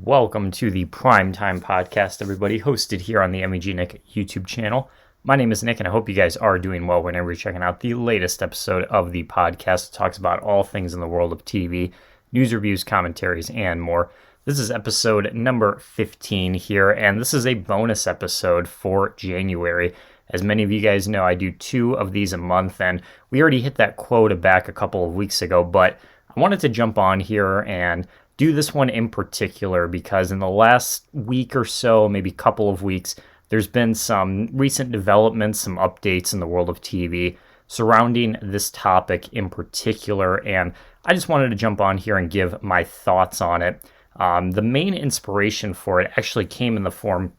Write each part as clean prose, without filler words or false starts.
Welcome to the Primetime Podcast, everybody, hosted here on the MEG Nick YouTube channel. My name is Nick, and I hope you guys are doing well whenever you're checking out the latest episode of the podcast. It talks about all things in the world of TV, news reviews, commentaries, and more. This is episode number 15 here, and this is a bonus episode for January. As many of you guys know, I do 2 of these a month, and we already hit that quota back a couple of weeks ago, but I wanted to jump on here and do this one in particular because in the last week or so, maybe couple of weeks, there's been some recent developments, some updates in the world of TV surrounding this topic in particular, and I just wanted to jump on here and give my thoughts on it. The main inspiration for it actually came in the form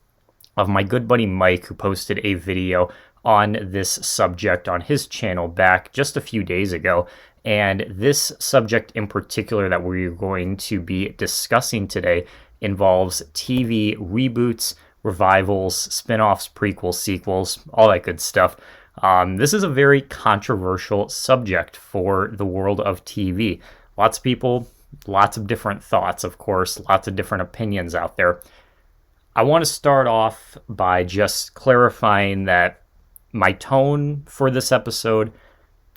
of my good buddy Mike, who posted a video on this subject on his channel back just a few days ago. And this subject in particular that we're going to be discussing today involves TV reboots, revivals, spin-offs, prequels, sequels, all that good stuff. This is a very controversial subject for the world of TV. Lots of people, lots of different thoughts, of course, lots of different opinions out there. I want to start off by just clarifying that my tone for this episode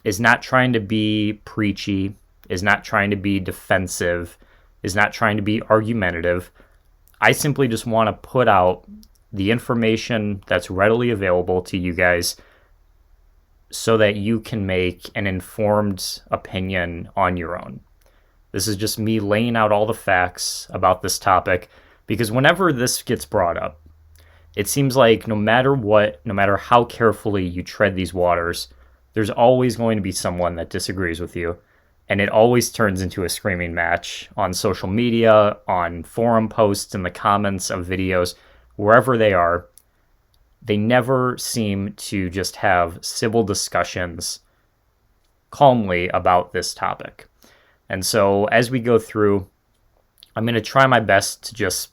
is not trying to be preachy, is not trying to be defensive, is not trying to be argumentative. I simply just want to put out the information that's readily available to you guys so that you can make an informed opinion on your own. This is just me laying out all the facts about this topic, because whenever this gets brought up, it seems like no matter what, no matter how carefully you tread these waters, there's always going to be someone that disagrees with you, and it always turns into a screaming match on social media, on forum posts, in the comments of videos, wherever they are. They never seem to just have civil discussions calmly about this topic. And so as we go through, I'm going to try my best to just,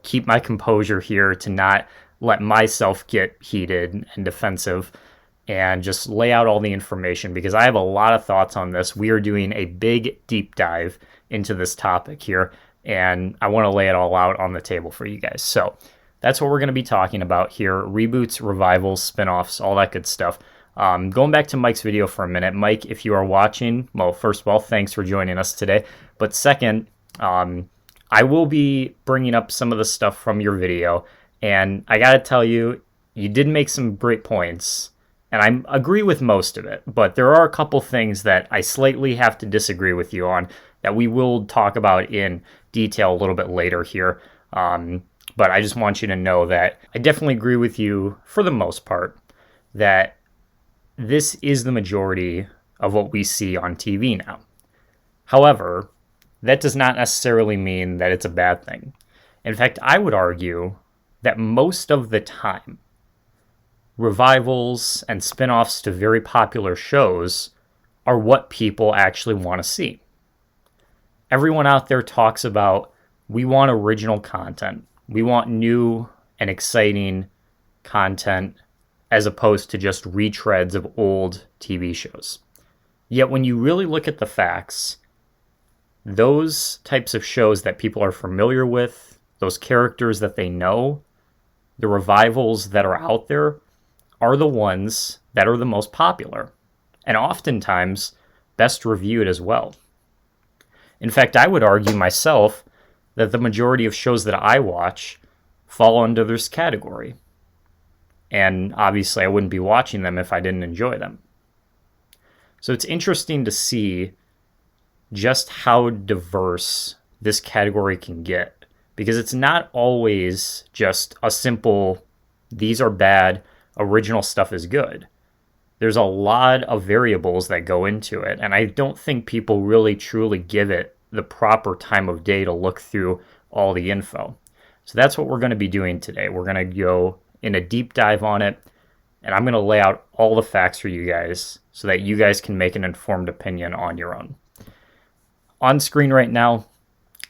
keep my composure here, to not let myself get heated and defensive, and just lay out all the information, because I have a lot of thoughts on this. We are doing a big deep dive into this topic here, and I want to lay it all out on the table for you guys. So that's what we're going to be talking about here: reboots, revivals, spin-offs, all that good stuff. Going back to Mike's video for a minute. Mike, if you are watching, well, first of all, thanks for joining us today. But second, I will be bringing up some of the stuff from your video, and I got to tell you, you did make some great points. And I agree with most of it, but there are a couple things that I slightly have to disagree with you on that we will talk about in detail a little bit later here. But I just want you to know that I definitely agree with you for the most part that this is the majority of what we see on TV now. However, that does not necessarily mean that it's a bad thing. In fact, I would argue that most of the time, revivals and spin-offs to very popular shows are what people actually want to see. Everyone out there talks about, we want original content. We want new and exciting content as opposed to just retreads of old TV shows. Yet when you really look at the facts, those types of shows that people are familiar with, those characters that they know, the revivals that are out there, are the ones that are the most popular, and oftentimes best reviewed as well. In fact, I would argue myself that the majority of shows that I watch fall under this category. And obviously I wouldn't be watching them if I didn't enjoy them. So it's interesting to see just how diverse this category can get, because it's not always just a simple, these are bad, original stuff is good. There's a lot of variables that go into it, and I don't think people really truly give it the proper time of day to look through all the info. So that's what we're going to be doing today. We're going to go in a deep dive on it, and I'm going to lay out all the facts for you guys so that you guys can make an informed opinion on your own. On screen right now,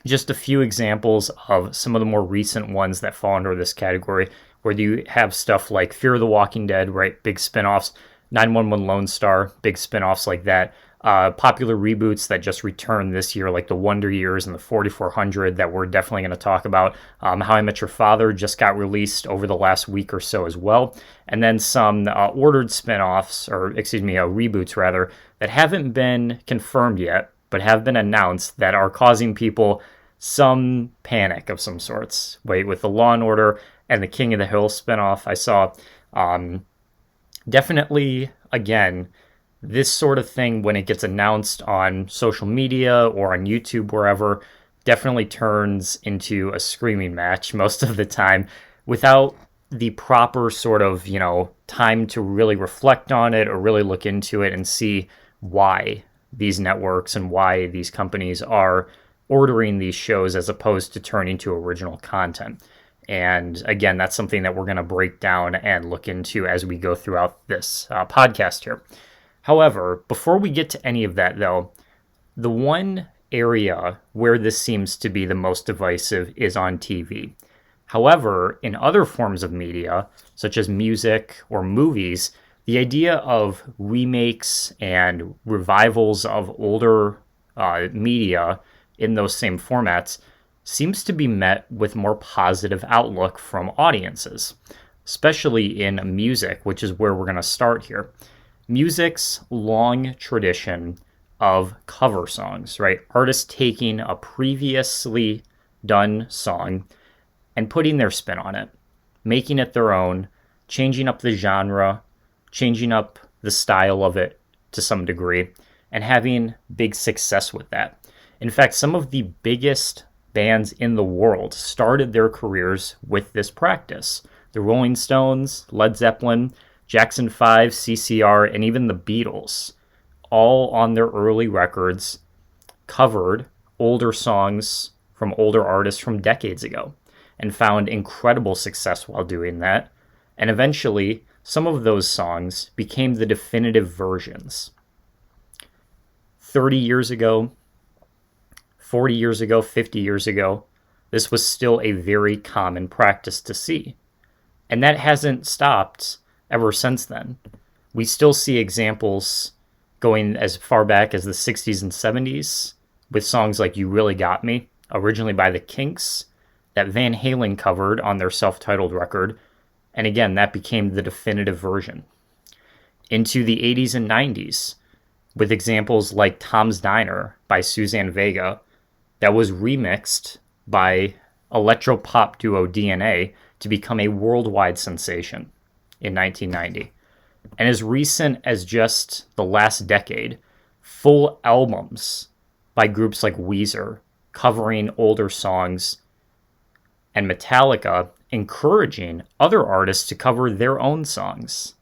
just a few examples of some of the more recent ones that fall under this category, where you have stuff like Fear the Walking Dead, right? Big spinoffs. 911 Lone Star, big spinoffs like that. Popular reboots that just returned this year, like the Wonder Years and the 4400, that we're definitely going to talk about. How I Met Your Father just got released over the last week or so as well. And then some ordered spinoffs, reboots rather, that haven't been confirmed yet, but have been announced that are causing people some panic of some sorts. With the Law and Order and the King of the Hill spinoff, I saw definitely, again, this sort of thing, when it gets announced on social media or on YouTube, wherever, definitely turns into a screaming match most of the time without the proper sort of, time to really reflect on it or really look into it and see why these networks and why these companies are ordering these shows as opposed to turning to original content. And again, that's something that we're going to break down and look into as we go throughout this podcast here. However, before we get to any of that, though, the one area where this seems to be the most divisive is on TV. However, in other forms of media, such as music or movies, the idea of remakes and revivals of older media in those same formats seems to be met with more positive outlook from audiences, especially in music, which is where we're going to start here. Music's long tradition of cover songs, right? Artists taking a previously done song and putting their spin on it, making it their own, changing up the genre, changing up the style of it to some degree, and having big success with that. In fact, some of the biggest bands in the world started their careers with this practice. The Rolling Stones, Led Zeppelin, Jackson 5, CCR, and even the Beatles, all on their early records, covered older songs from older artists from decades ago and found incredible success while doing that. And eventually, some of those songs became the definitive versions. 30 years ago, 40 years ago, 50 years ago, this was still a very common practice to see. And that hasn't stopped ever since then. We still see examples going as far back as the 60s and 70s with songs like You Really Got Me, originally by the Kinks, that Van Halen covered on their self-titled record. And again, that became the definitive version. Into the 80s and 90s, with examples like Tom's Diner by Suzanne Vega, that was remixed by electro-pop duo DNA to become a worldwide sensation in 1990. And as recent as just the last decade, full albums by groups like Weezer covering older songs, and Metallica encouraging other artists to cover their own songs.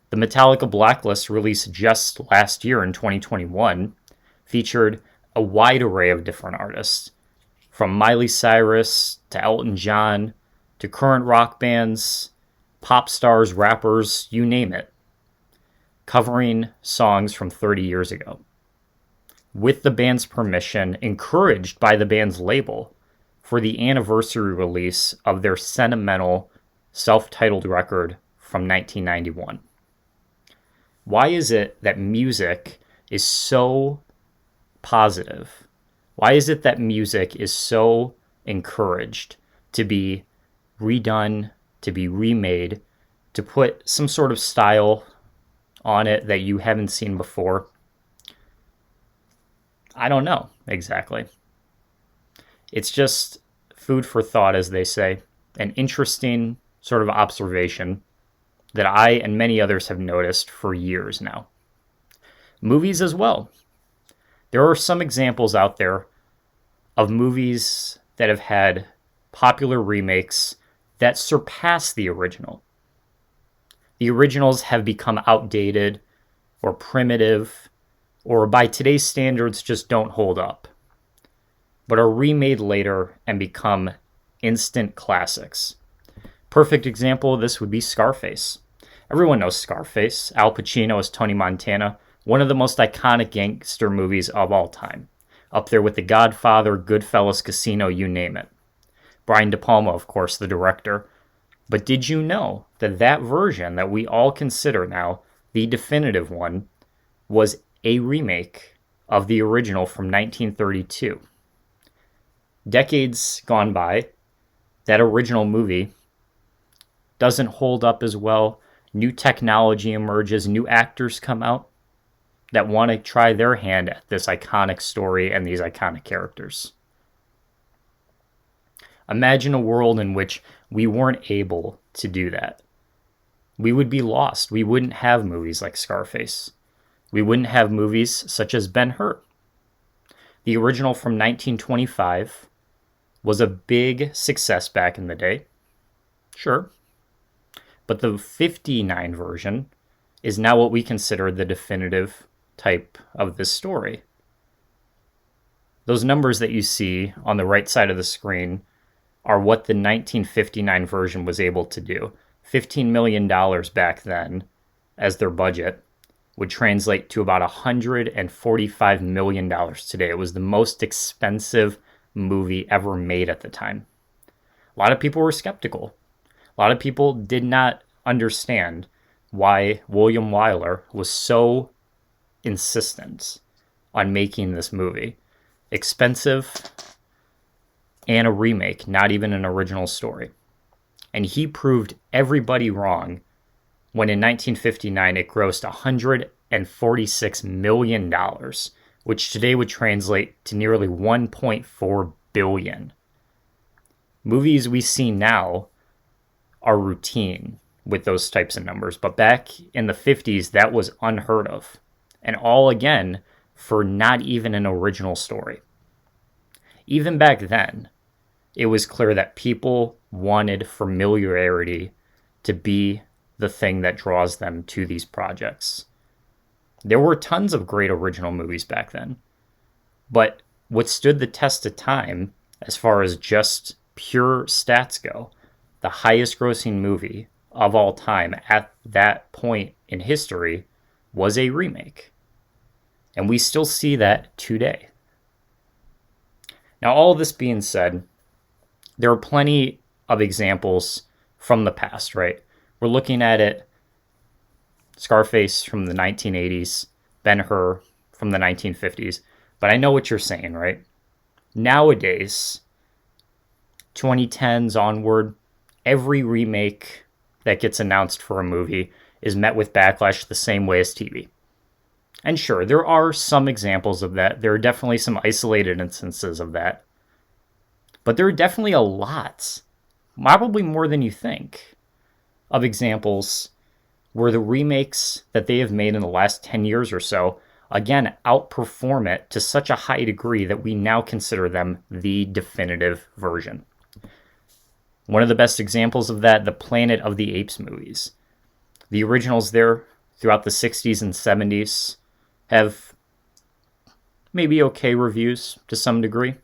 The Metallica Blacklist, released just last year in 2021, featured a wide array of different artists, from Miley Cyrus to Elton John to current rock bands, pop stars, rappers, you name it, covering songs from 30 years ago. With the band's permission, encouraged by the band's label, for the anniversary release of their sentimental self-titled record from 1991. Why is it that music is so positive? Why is it that music is so encouraged to be redone, to be remade, to put some sort of style on it that you haven't seen before? I don't know exactly. It's just food for thought, as they say, an interesting sort of observation that I and many others have noticed for years now. Movies as well. There are some examples out there of movies that have had popular remakes that surpass the original. The originals have become outdated or primitive, or by today's standards just don't hold up, but are remade later and become instant classics. Perfect example of this would be Scarface. Everyone knows Scarface. Al Pacino as Tony Montana, one of the most iconic gangster movies of all time. Up there with The Godfather, Goodfellas, Casino, you name it. Brian De Palma, of course, the director. But did you know that that version that we all consider now the definitive one was a remake of the original from 1932. Decades gone by, that original movie doesn't hold up as well. New technology emerges, new actors come out that want to try their hand at this iconic story and these iconic characters. Imagine a world in which we weren't able to do that. We would be lost. We wouldn't have movies like Scarface. We wouldn't have movies such as Ben-Hur. The original from 1925 was a big success back in the day. Sure. But the 59 version is now what we consider the definitive type of this story. Those numbers that you see on the right side of the screen are what the 1959 version was able to do. $15 million back then as their budget would translate to about $145 million today. It was the most expensive movie ever made at the time. A lot of people were skeptical. A lot of people did not understand why William Wyler was so insistent on making this movie. Expensive and a remake, not even an original story. And he proved everybody wrong when in 1959 it grossed $146 million, which today would translate to nearly $1.4 billion. Movies we see now are routine with those types of numbers, but back in the 50s, that was unheard of. And all again for not even an original story. Even back then, it was clear that people wanted familiarity to be the thing that draws them to these projects. There were tons of great original movies back then, but what stood the test of time, as far as just pure stats go, the highest grossing movie of all time at that point in history was a remake. And we still see that today. Now, all this being said, there are plenty of examples from the past, right? We're looking at it, Scarface from the 1980s, Ben-Hur from the 1950s, but I know what you're saying, right? Nowadays, 2010s onward, every remake that gets announced for a movie is met with backlash the same way as TV. And sure, there are some examples of that. There are definitely some isolated instances of that. But there are definitely a lot, probably more than you think, of examples where the remakes that they have made in the last 10 years or so, again, outperform it to such a high degree that we now consider them the definitive version. One of the best examples of that, the Planet of the Apes movies. The originals there throughout the 60s and 70s have maybe okay reviews to some degree.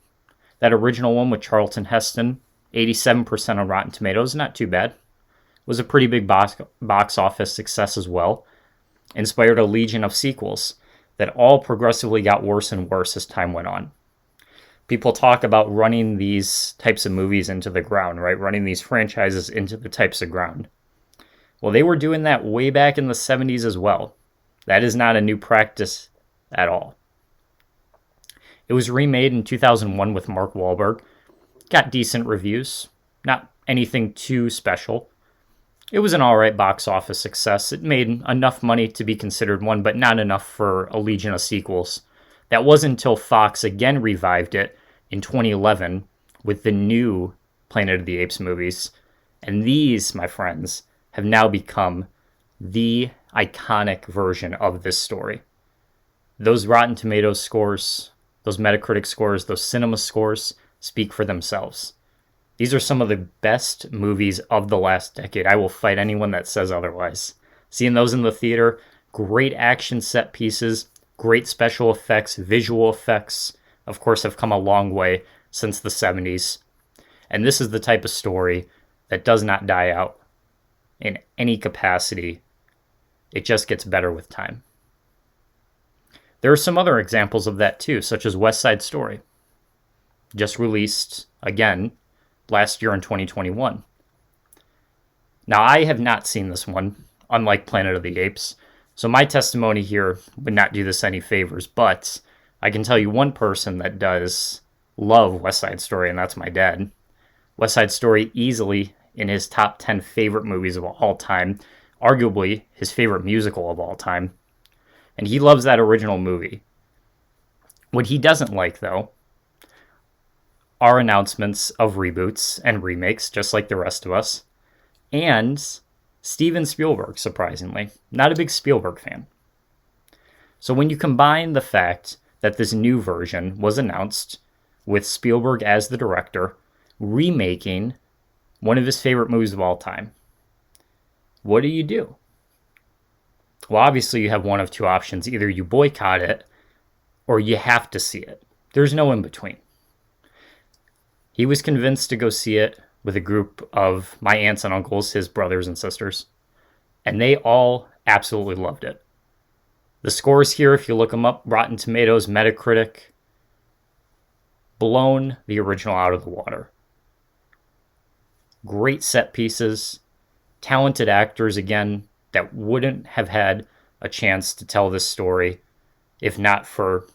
That original one with Charlton Heston, 87% on Rotten Tomatoes, not too bad. Was a pretty big box office success as well. Inspired a legion of sequels that all progressively got worse and worse as time went on. People talk about running these types of movies into the ground, right? Running these franchises into the types of ground. Well, they were doing that way back in the 70s as well. That is not a new practice at all. It was remade in 2001 with Mark Wahlberg. Got decent reviews. Not anything too special. It was an alright box office success. It made enough money to be considered one, but not enough for a legion of sequels. That wasn't until Fox again revived it in 2011 with the new Planet of the Apes movies. And these, my friends, have now become the iconic version of this story. Those Rotten Tomatoes scores, those Metacritic scores, those cinema scores speak for themselves. These are some of the best movies of the last decade. I will fight anyone that says otherwise. Seeing those in the theater, great action set pieces, great special effects, visual effects, of course, have come a long way since the 70s. And this is the type of story that does not die out in any capacity. It just gets better with time. There are some other examples of that too, such as West Side Story. Just released, again, last year in 2021. Now, I have not seen this one, unlike Planet of the Apes, So my testimony here would not do this any favors, but I can tell you one person that does love West Side Story, and that's my dad. West Side Story easily in his top 10 favorite movies of all time, arguably his favorite musical of all time. And he loves that original movie. What he doesn't like, though, are announcements of reboots and remakes, just like the rest of us. And Steven Spielberg, surprisingly. Not a big Spielberg fan. So when you combine the fact that this new version was announced with Spielberg as the director, remaking one of his favorite movies of all time, what do? Well, obviously you have one of two options. Either you boycott it or you have to see it. There's no in between. He was convinced to go see it with a group of my aunts and uncles, his brothers and sisters, and they all absolutely loved it. The scores here, if you look them up, Rotten Tomatoes, Metacritic, blown the original out of the water. Great set pieces, talented actors, again, that wouldn't have had a chance to tell this story if not for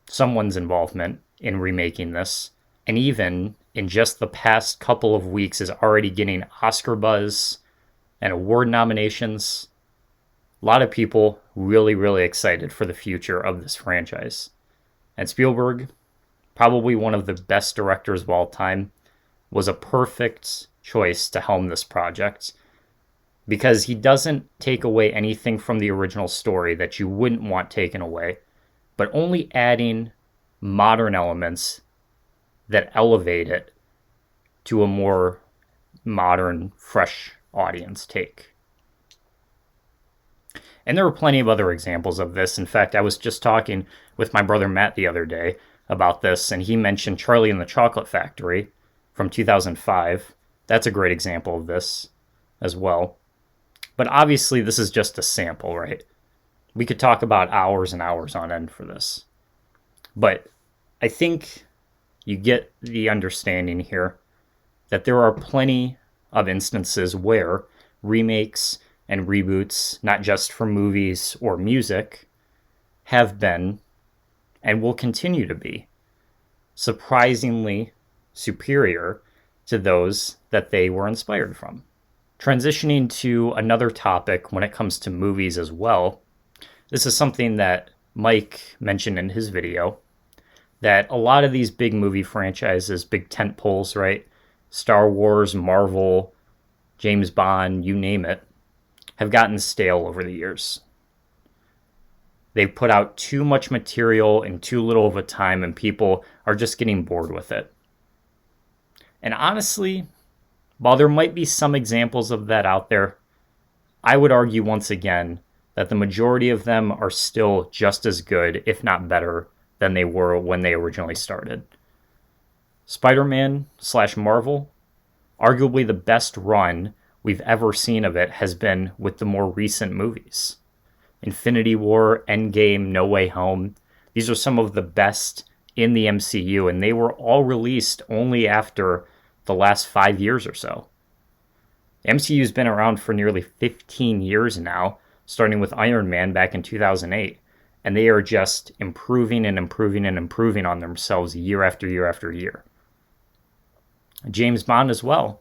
someone's involvement in remaking this. And even in just the past couple of weeks is already getting Oscar buzz and award nominations. A lot of people really, really excited for the future of this franchise. And Spielberg, probably one of the best directors of all time, was a perfect choice to helm this project because he doesn't take away anything from the original story that you wouldn't want taken away, but only adding modern elements that elevate it to a more modern, fresh audience take. And there were plenty of other examples of this. In fact, I was just talking with my brother Matt the other day about this, and he mentioned Charlie and the Chocolate Factory from 2005. That's a great example of this as well. But obviously, this is just a sample, right? We could talk about hours and hours on end for this. But I think you get the understanding here that there are plenty of instances where remakes and reboots, not just for movies or music, have been and will continue to be surprisingly superior to those that they were inspired from. Transitioning to another topic when it comes to movies as well, this is something that Mike mentioned in his video, that a lot of these big movie franchises, big tentpoles, right? Star Wars, Marvel, James Bond, you name it, have gotten stale over the years. They've put out too much material in too little of a time, and people are just getting bored with it. And honestly, while there might be some examples of that out there, I would argue once again that the majority of them are still just as good, if not better, than they were when they originally started. Spider-Man / Marvel, arguably the best run we've ever seen of it has been with the more recent movies. Infinity War, Endgame, No Way Home, these are some of the best in the MCU, and they were all released only after the last 5 years or so. The MCU's been around for nearly 15 years now, starting with Iron Man back in 2008. And they are just improving and improving and improving on themselves year after year after year. James Bond as well.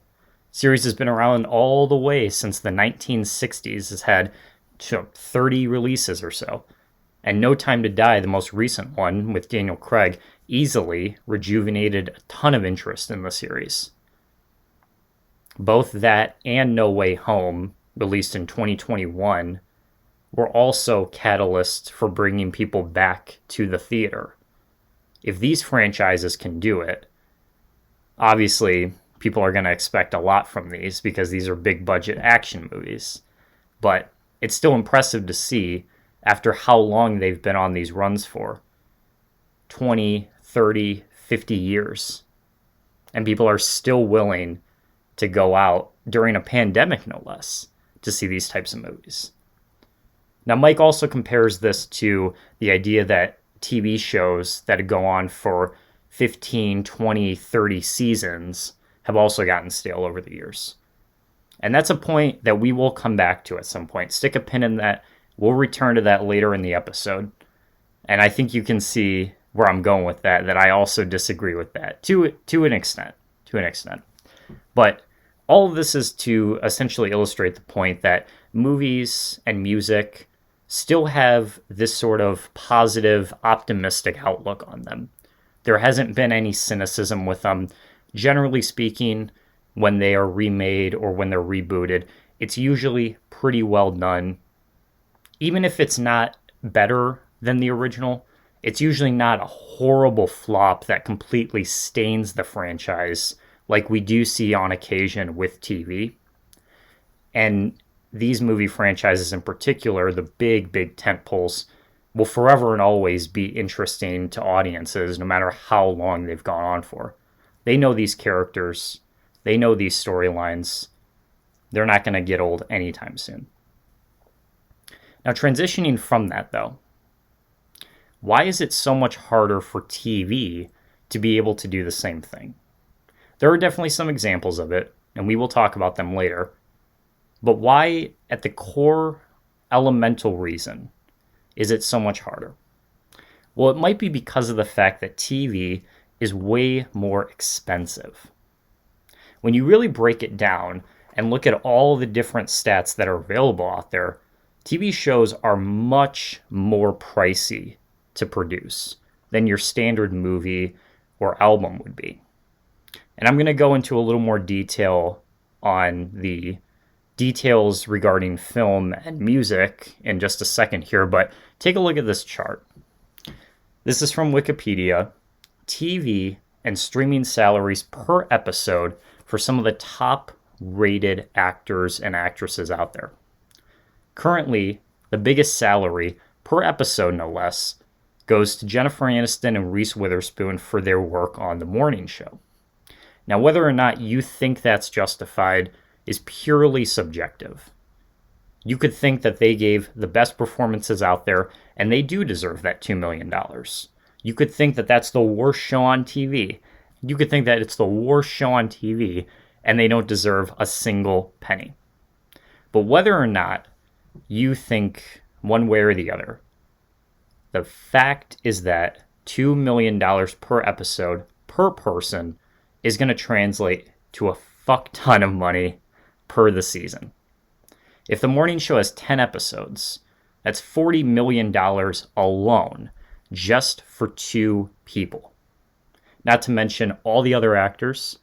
Series has been around all the way since the 1960s. Has had 30 releases or so. And No Time to Die, the most recent one with Daniel Craig, easily rejuvenated a ton of interest in the series. Both that and No Way Home, released in 2021, were also catalysts for bringing people back to the theater. If these franchises can do it, obviously people are going to expect a lot from these because these are big budget action movies. But it's still impressive to see after how long they've been on these runs for. 20, 30, 50 years. And people are still willing to go out during a pandemic, no less, to see these types of movies. Now, Mike also compares this to the idea that TV shows that go on for 15, 20, 30 seasons have also gotten stale over the years. And that's a point that we will come back to at some point. Stick a pin in that We'll return to that later in the episode. And I think you can see where I'm going with that I also disagree with that to an extent. But all of this is to essentially illustrate the point that movies and music still have this sort of positive, optimistic outlook on them. There hasn't been any cynicism with them. Generally speaking, when they are remade or when they're rebooted, it's usually pretty well done. Even if it's not better than the original, it's usually not a horrible flop that completely stains the franchise like we do see on occasion with TV. And these movie franchises in particular, the big tentpoles, will forever and always be interesting to audiences no matter how long they've gone on for. They know these characters. They know these storylines. They're not going to get old anytime soon. Now, transitioning from that, though, why is it so much harder for TV to be able to do the same thing? There are definitely some examples of it, and we will talk about them later. But why, at the core elemental reason, is it so much harder? Well, it might be because of the fact that TV is way more expensive. When you really break it down and look at all the different stats that are available out there, TV shows are much more pricey to produce than your standard movie or album would be. And I'm going to go into a little more detail on the details regarding film and music in just a second here, but take a look at this chart. This is from Wikipedia. TV and streaming salaries per episode for some of the top rated actors and actresses out there. Currently, the biggest salary per episode, no less, goes to Jennifer Aniston and Reese Witherspoon for their work on The Morning Show. Now, whether or not you think that's justified is purely subjective. You could think that they gave the best performances out there, and they do deserve that $2 million. You could think that that's the worst show on TV. You could think that it's the worst show on TV, and they don't deserve a single penny. But whether or not you think one way or the other, the fact is that $2 million per episode per person is going to translate to a fuck ton of money per the season. If the morning show has 10 episodes, that's $40 million alone just for 2 people. Not to mention all the other actors,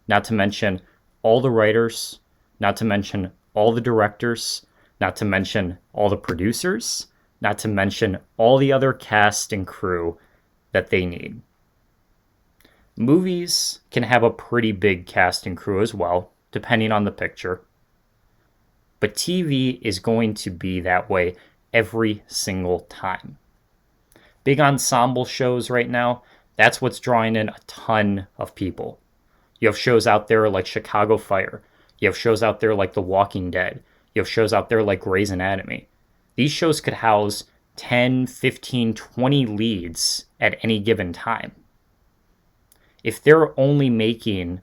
not to mention all the writers, not to mention all the directors, not to mention all the producers, not to mention all the other cast and crew that they need. Movies can have a pretty big cast and crew as well, depending on the picture. But TV is going to be that way every single time. Big ensemble shows right now, that's what's drawing in a ton of people. You have shows out there like Chicago Fire. You have shows out there like The Walking Dead. You have shows out there like Grey's Anatomy. These shows could house 10, 15, 20 leads at any given time. If they're only making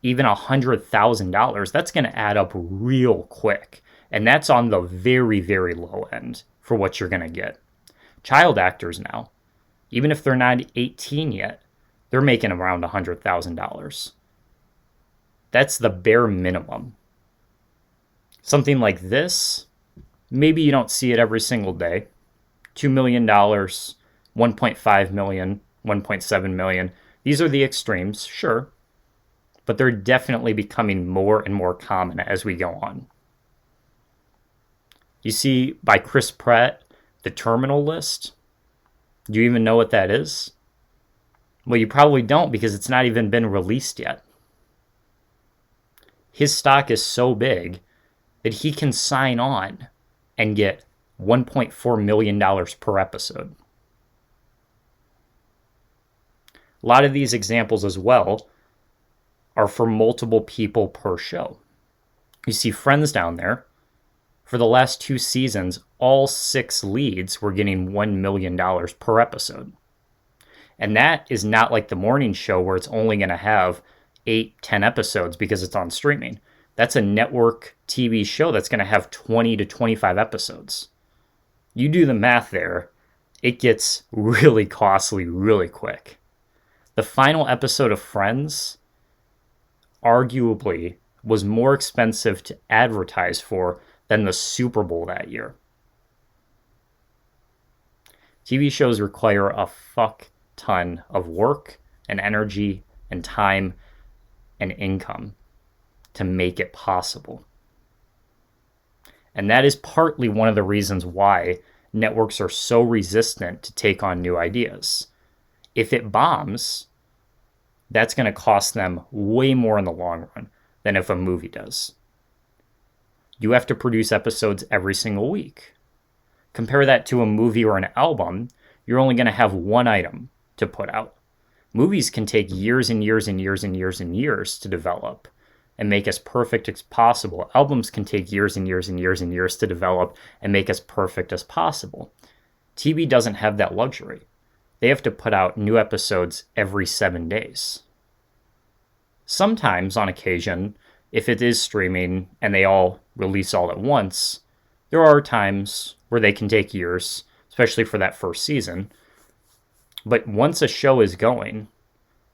even $100,000, that's going to add up real quick. And that's on the very, very low end for what you're going to get. Child actors now, even if they're not 18 yet, they're making around $100,000. That's the bare minimum. Something like this, maybe you don't see it every single day. $2 million, $1.5 million, $1.7 million. These are the extremes, sure, but they're definitely becoming more and more common as we go on. You see, by Chris Pratt, The Terminal List. Do you even know what that is? Well, you probably don't because it's not even been released yet. His stock is so big that he can sign on and get $1.4 million per episode. A lot of these examples as well are for multiple people per show. You see Friends down there. For the last 2 seasons, all 6 leads were getting $1 million per episode. And that is not like the morning show where it's only going to have 8, 10 episodes because it's on streaming. That's a network TV show that's going to have 20 to 25 episodes. You do the math there, it gets really costly really quick. The final episode of Friends arguably was more expensive to advertise for than the Super Bowl that year. TV shows require a fuck ton of work and energy and time and income to make it possible. And that is partly one of the reasons why networks are so resistant to take on new ideas. If it bombs, that's going to cost them way more in the long run than if a movie does. You have to produce episodes every single week. Compare that to a movie or an album, you're only going to have one item to put out. Movies can take years and years and years and years and years to develop and make as perfect as possible. Albums can take years and years and years and years to develop and make as perfect as possible. TV doesn't have that luxury. They have to put out new episodes every 7 days. Sometimes, on occasion, if it is streaming and they all release all at once, there are times where they can take years, especially for that first season. But once a show is going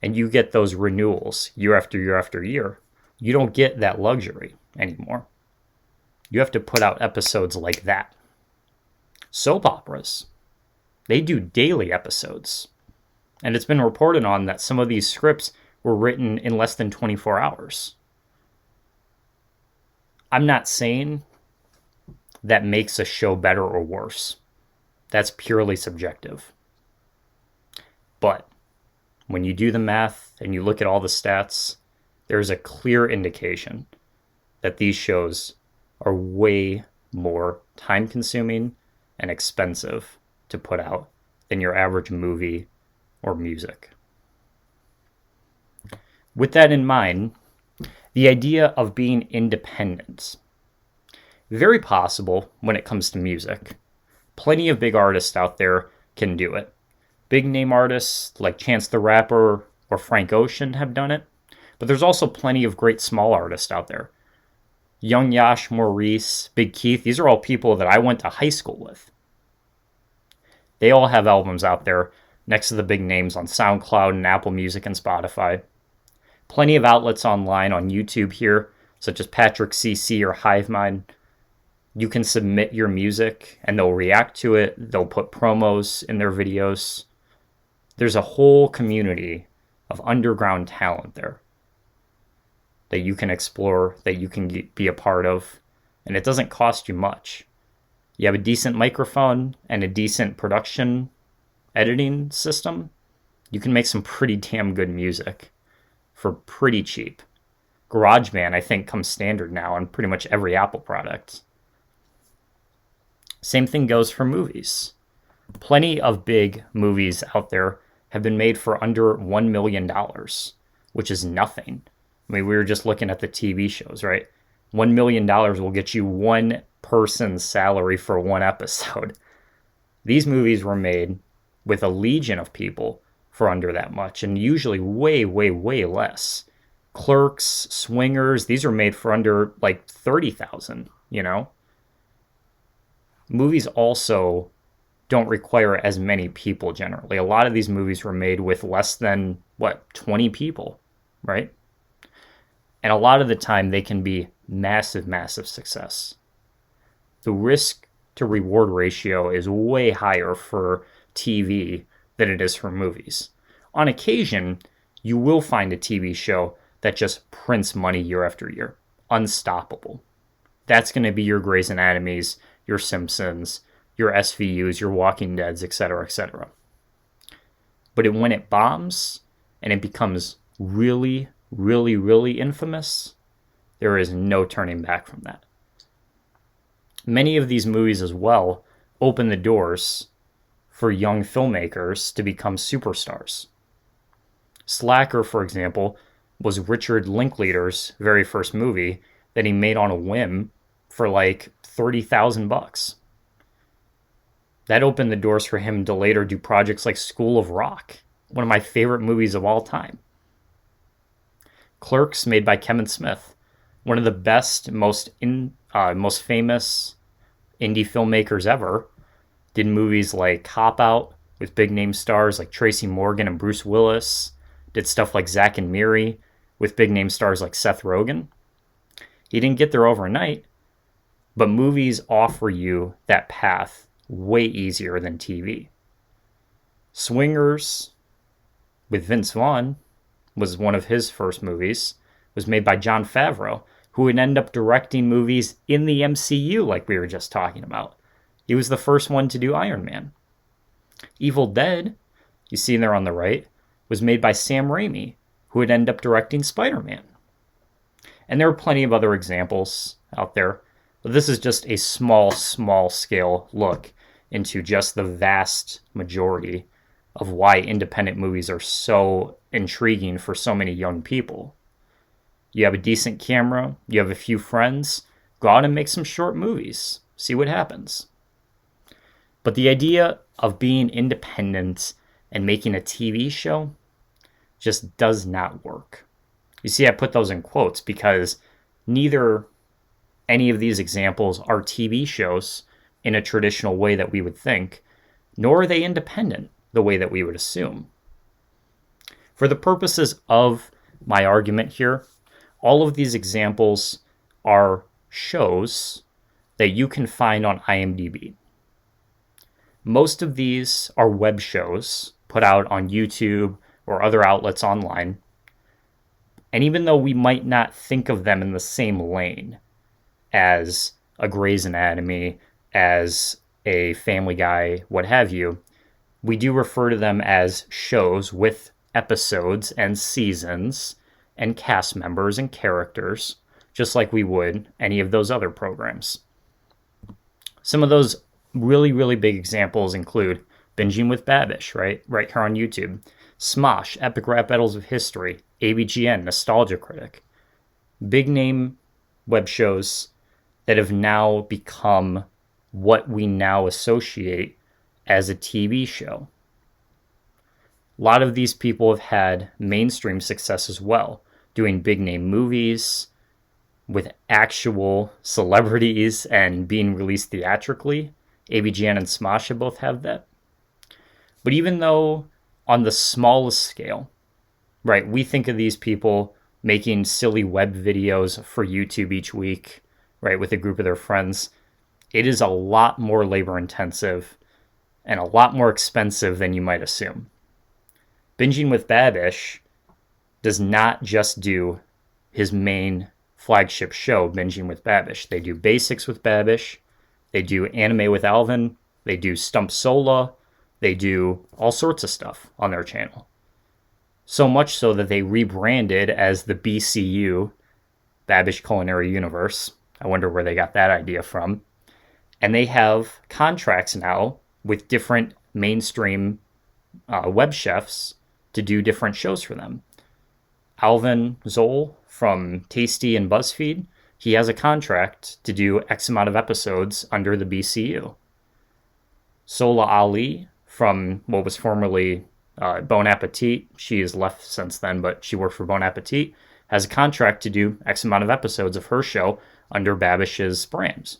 and you get those renewals year after year after year, you don't get that luxury anymore. You have to put out episodes like that. Soap operas, they do daily episodes. And it's been reported on that some of these scripts were written in less than 24 hours. I'm not saying that makes a show better or worse. That's purely subjective. But when you do the math and you look at all the stats, there's a clear indication that these shows are way more time-consuming and expensive to put out than your average movie or music. With that in mind, the idea of being independent, very possible when it comes to music. Plenty of big artists out there can do it. Big name artists like Chance the Rapper or Frank Ocean have done it, but there's also plenty of great small artists out there. Young Yash, Maurice, Big Keith, these are all people that I went to high school with. They all have albums out there next to the big names on SoundCloud and Apple Music and Spotify. Plenty of outlets online on YouTube here, such as Patrick CC or Hivemind. You can submit your music and they'll react to it. They'll put promos in their videos. There's a whole community of underground talent there that you can explore, that you can be a part of, and it doesn't cost you much. You have a decent microphone and a decent production editing system, you can make some pretty damn good music for pretty cheap. GarageBand, I think, comes standard now on pretty much every Apple product. Same thing goes for movies. Plenty of big movies out there have been made for under $1 million, which is nothing. I mean, we were just looking at the TV shows, right? $1 million will get you one person's salary for one episode. These movies were made with a legion of people for under that much, and usually way, way, way less. Clerks, Swingers, these are made for under like $30,000, you know? Movies also don't require as many people generally. A lot of these movies were made with less than, 20 people, right? And a lot of the time they can be massive, massive success. The risk to reward ratio is way higher for TV than it is for movies. On occasion, you will find a TV show that just prints money year after year. Unstoppable. That's going to be your Grey's Anatomies, your Simpsons, your SVUs, your Walking Deads, etc., etc. But when it bombs and it becomes really, really, really infamous, there is no turning back from that. Many of these movies as well open the doors for young filmmakers to become superstars. Slacker, for example, was Richard Linklater's very first movie that he made on a whim for like $30,000. That opened the doors for him to later do projects like School of Rock, one of my favorite movies of all time. Clerks, made by Kevin Smith, one of the best, most famous indie filmmakers ever, did movies like Cop Out with big name stars like Tracy Morgan and Bruce Willis, did stuff like Zack and Miri with big name stars like Seth Rogen. He didn't get there overnight, but movies offer you that path way easier than TV. Swingers with Vince Vaughn was one of his first movies, was made by Jon Favreau, who would end up directing movies in the MCU like we were just talking about. He was the first one to do Iron Man. Evil Dead, you see there on the right, was made by Sam Raimi, who would end up directing Spider-Man. And there are plenty of other examples out there, but this is just a small scale look into just the vast majority of why independent movies are so intriguing for so many young people. You have a decent camera, you have a few friends, go out and make some short movies, see what happens. But the idea of being independent and making a TV show just does not work. You see, I put those in quotes because neither any of these examples are TV shows in a traditional way that we would think, nor are they independent the way that we would assume. For the purposes of my argument here, all of these examples are shows that you can find on IMDb. Most of these are web shows put out on YouTube or other outlets online. And even though we might not think of them in the same lane as a Grey's Anatomy, as a Family Guy, what have you, we do refer to them as shows with episodes and seasons and cast members and characters, just like we would any of those other programs. Some of those really big examples include Binging with Babish, right here on YouTube, Smosh, Epic Rap Battles of History, AVGN, Nostalgia Critic. Big name web shows that have now become what we now associate as a TV show. A lot of these people have had mainstream success as well, doing big name movies with actual celebrities and being released theatrically. AVGN and Smosh both have that. But even though on the smallest scale, right, we think of these people making silly web videos for YouTube each week, right, with a group of their friends, it is a lot more labor intensive and a lot more expensive than you might assume. Binging with Babish does not just do his main flagship show, Binging with Babish. They do Basics with Babish. They do Anime with Alvin. They do Stump Sola. They do all sorts of stuff on their channel. So much so that they rebranded as the BCU, Babish Culinary Universe. I wonder where they got that idea from. And they have contracts now with different mainstream web chefs to do different shows for them. Alvin Zoll from Tasty and BuzzFeed, he has a contract to do X amount of episodes under the BCU. Sola Ali from what was formerly Bon Appetit, she has left since then, but she worked for Bon Appetit, has a contract to do X amount of episodes of her show under Babish's brand.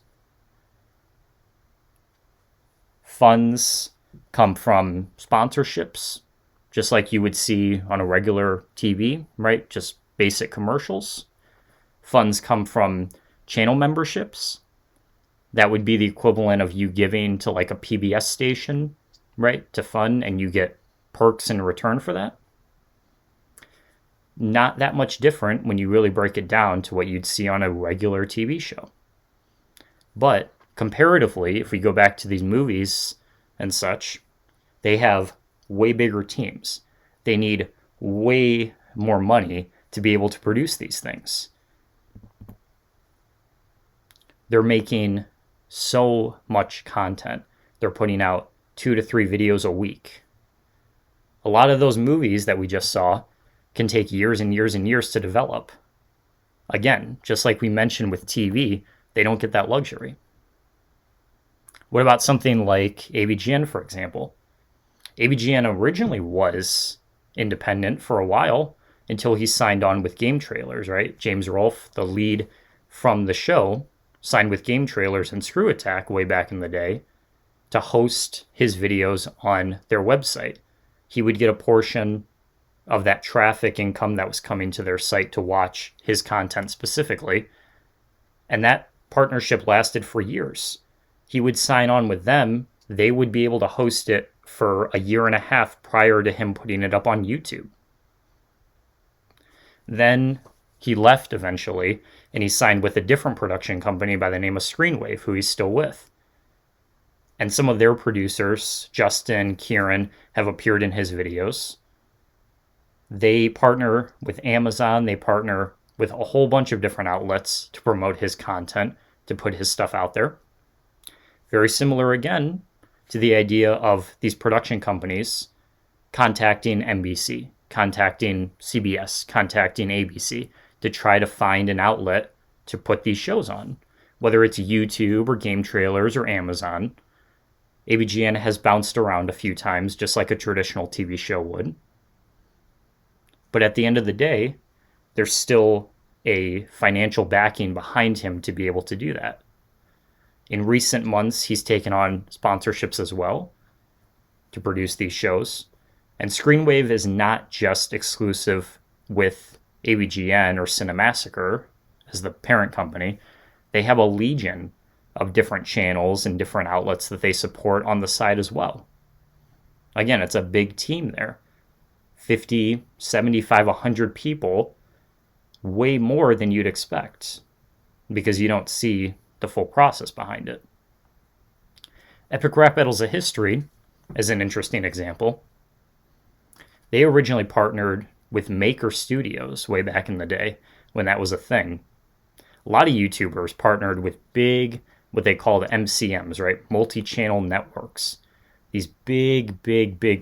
Funds come from sponsorships, just like you would see on a regular TV, right? Just basic commercials. Funds come from channel memberships. That would be the equivalent of you giving to like a PBS station, right, to fund, and you get perks in return for that. Not that much different when you really break it down to what you'd see on a regular TV show. But comparatively, if we go back to these movies and such, they have way bigger teams. They need way more money to be able to produce these things. They're making so much content. They're putting out 2 to 3 videos a week. A lot of those movies that we just saw can take years and years and years to develop. Again, just like we mentioned with TV, they don't get that luxury. What about something like AVGN, for example? AVGN originally was independent for a while until he signed on with Game Trailers, right? James Rolfe, the lead from the show, signed with Game Trailers and Screw Attack way back in the day. to host his videos on their website. He would get a portion of that traffic income that was coming to their site to watch his content specifically. And that partnership lasted for years. He would sign on with them. They would be able to host it for a year and a half prior to him putting it up on YouTube. Then he left eventually, and he signed with a different production company by the name of Screenwave, who he's still with. And some of their producers, Justin, Kieran, have appeared in his videos. They partner with Amazon. They partner with a whole bunch of different outlets to promote his content, to put his stuff out there. Very similar again to the idea of these production companies contacting NBC, contacting CBS, contacting ABC to try to find an outlet to put these shows on, whether it's YouTube or Game Trailers or Amazon. AVGN has bounced around a few times, just like a traditional TV show would. But at the end of the day, there's still a financial backing behind him to be able to do that. In recent months, he's taken on sponsorships as well to produce these shows. And Screenwave is not just exclusive with AVGN or Cinemassacre as the parent company. They have a legion of different channels and different outlets that they support on the side as well. Again, it's a big team there. 50, 75, 100 people, way more than you'd expect because you don't see the full process behind it. Epic Rap Battles of History is an interesting example. They originally partnered with Maker Studios way back in the day when that was a thing. A lot of YouTubers partnered with big, what they called MCMs, right? Multi-channel networks. These big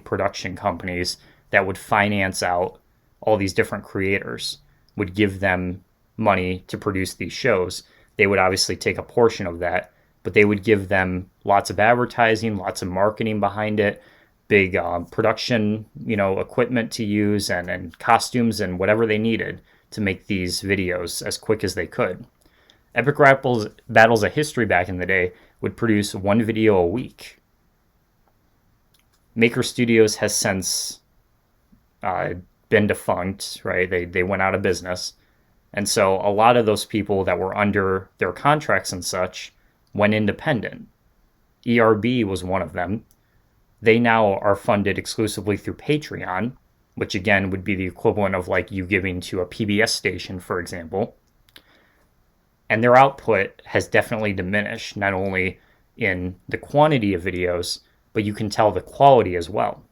production companies that would finance out all these different creators, would give them money to produce these shows. They would obviously take a portion of that, but they would give them lots of advertising, lots of marketing behind it, big production, equipment to use and costumes and whatever they needed to make these videos as quick as they could. Epic Rap Battles of History back in the day would produce one video a week. Maker Studios has since been defunct, right? They went out of business. And so a lot of those people that were under their contracts and such went independent. ERB was one of them. They now are funded exclusively through Patreon, which again would be the equivalent of like you giving to a PBS station, for example. And their output has definitely diminished, not only in the quantity of videos, but you can tell the quality as well.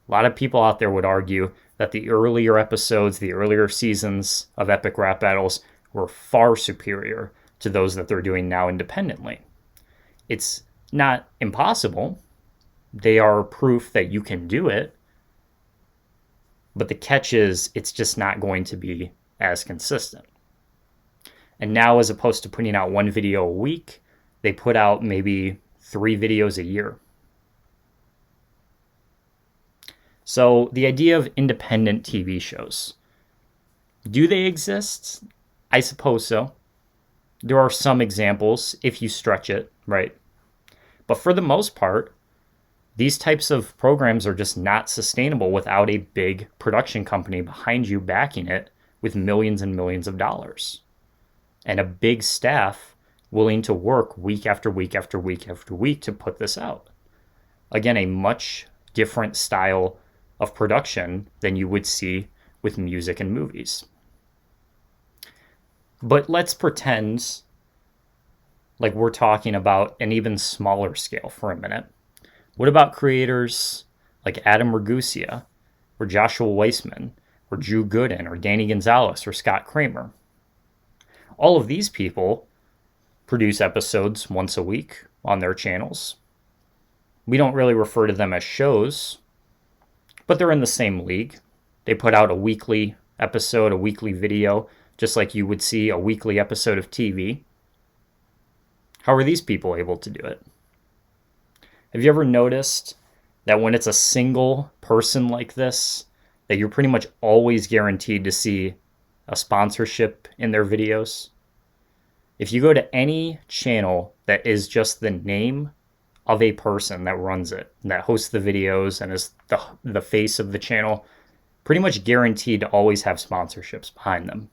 A lot of people out there would argue that the earlier episodes, the earlier seasons of Epic Rap Battles were far superior to those that they're doing now independently. It's not impossible. They are proof that you can do it. But the catch is, it's just not going to be as consistent. And now, as opposed to putting out one video a week, they put out maybe 3 videos a year. So the idea of independent TV shows, do they exist? I suppose so. There are some examples if you stretch it, right? But for the most part, these types of programs are just not sustainable without a big production company behind you backing it with millions and millions of dollars. And a big staff willing to work week after week after week after week to put this out. Again, a much different style of production than you would see with music and movies. But let's pretend like we're talking about an even smaller scale for a minute. What about creators like Adam Ragusea, or Joshua Weissman, or Drew Gooden, or Danny Gonzalez, or Scott Kramer? All of these people produce episodes once a week on their channels. We don't really refer to them as shows, but they're in the same league. They put out a weekly episode, a weekly video, just like you would see a weekly episode of TV. How are these people able to do it? Have you ever noticed that when it's a single person like this, that you're pretty much always guaranteed to see a sponsorship in their videos? If you go to any channel that is just the name of a person that runs it, that hosts the videos and is the face of the channel, pretty much guaranteed to always have sponsorships behind them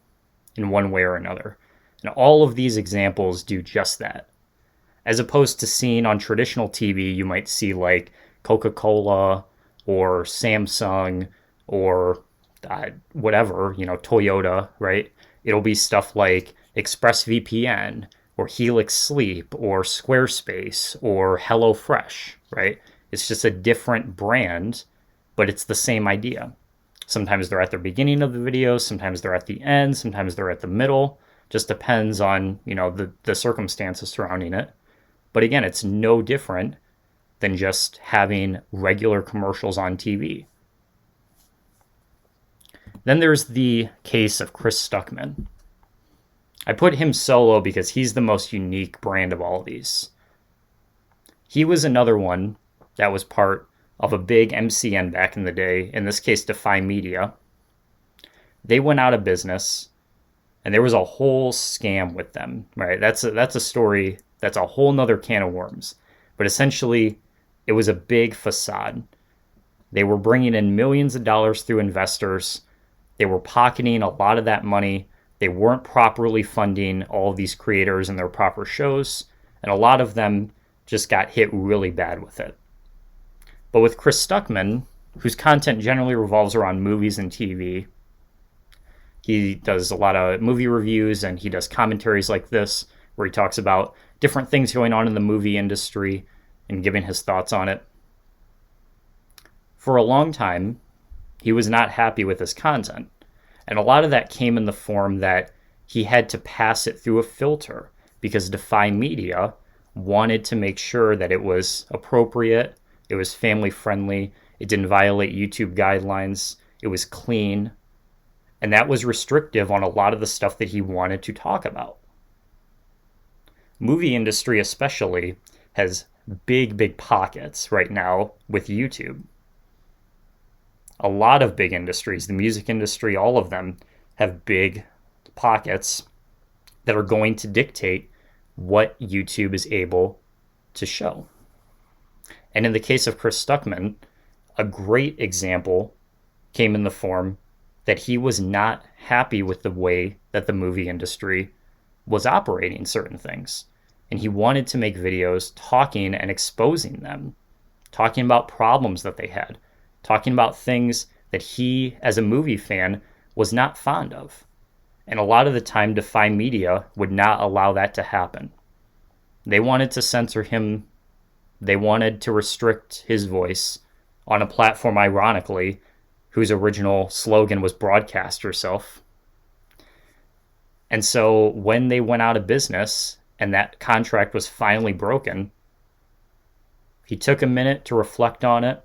in one way or another. And all of these examples do just that. As opposed to seeing on traditional TV, you might see like Coca-Cola or Samsung or whatever, Toyota, right? It'll be stuff like ExpressVPN or Helix Sleep or Squarespace or HelloFresh, right? It's just a different brand, but it's the same idea. Sometimes they're at the beginning of the video, sometimes they're at the end, sometimes they're at the middle. Just depends on, the circumstances surrounding it. But again, it's no different than just having regular commercials on TV. Then there's the case of Chris Stuckman. I put him solo because he's the most unique brand of all these. He was another one that was part of a big MCN back in the day, in this case, Defy Media. They went out of business, and there was a whole scam with them, right? That's a story, that's a whole nother can of worms. But essentially, it was a big facade. They were bringing in millions of dollars through investors. They were pocketing a lot of that money. They weren't properly funding all of these creators and their proper shows, and a lot of them just got hit really bad with it. But with Chris Stuckman, whose content generally revolves around movies and TV, he does a lot of movie reviews and he does commentaries like this, where he talks about different things going on in the movie industry and giving his thoughts on it. For a long time, he was not happy with his content. And a lot of that came in the form that he had to pass it through a filter because Defy Media wanted to make sure that it was appropriate, it was family friendly, it didn't violate YouTube guidelines, it was clean, and that was restrictive on a lot of the stuff that he wanted to talk about. Movie industry especially has big pockets right now with YouTube. A lot of big industries, the music industry, all of them have big pockets that are going to dictate what YouTube is able to show. And in the case of Chris Stuckman, a great example came in the form that he was not happy with the way that the movie industry was operating certain things. And he wanted to make videos talking and exposing them, talking about problems that they had, talking about things that he, as a movie fan, was not fond of. And a lot of the time, Defy Media would not allow that to happen. They wanted to censor him. They wanted to restrict his voice on a platform, ironically, whose original slogan was broadcast yourself. And so when they went out of business and that contract was finally broken, he took a minute to reflect on it.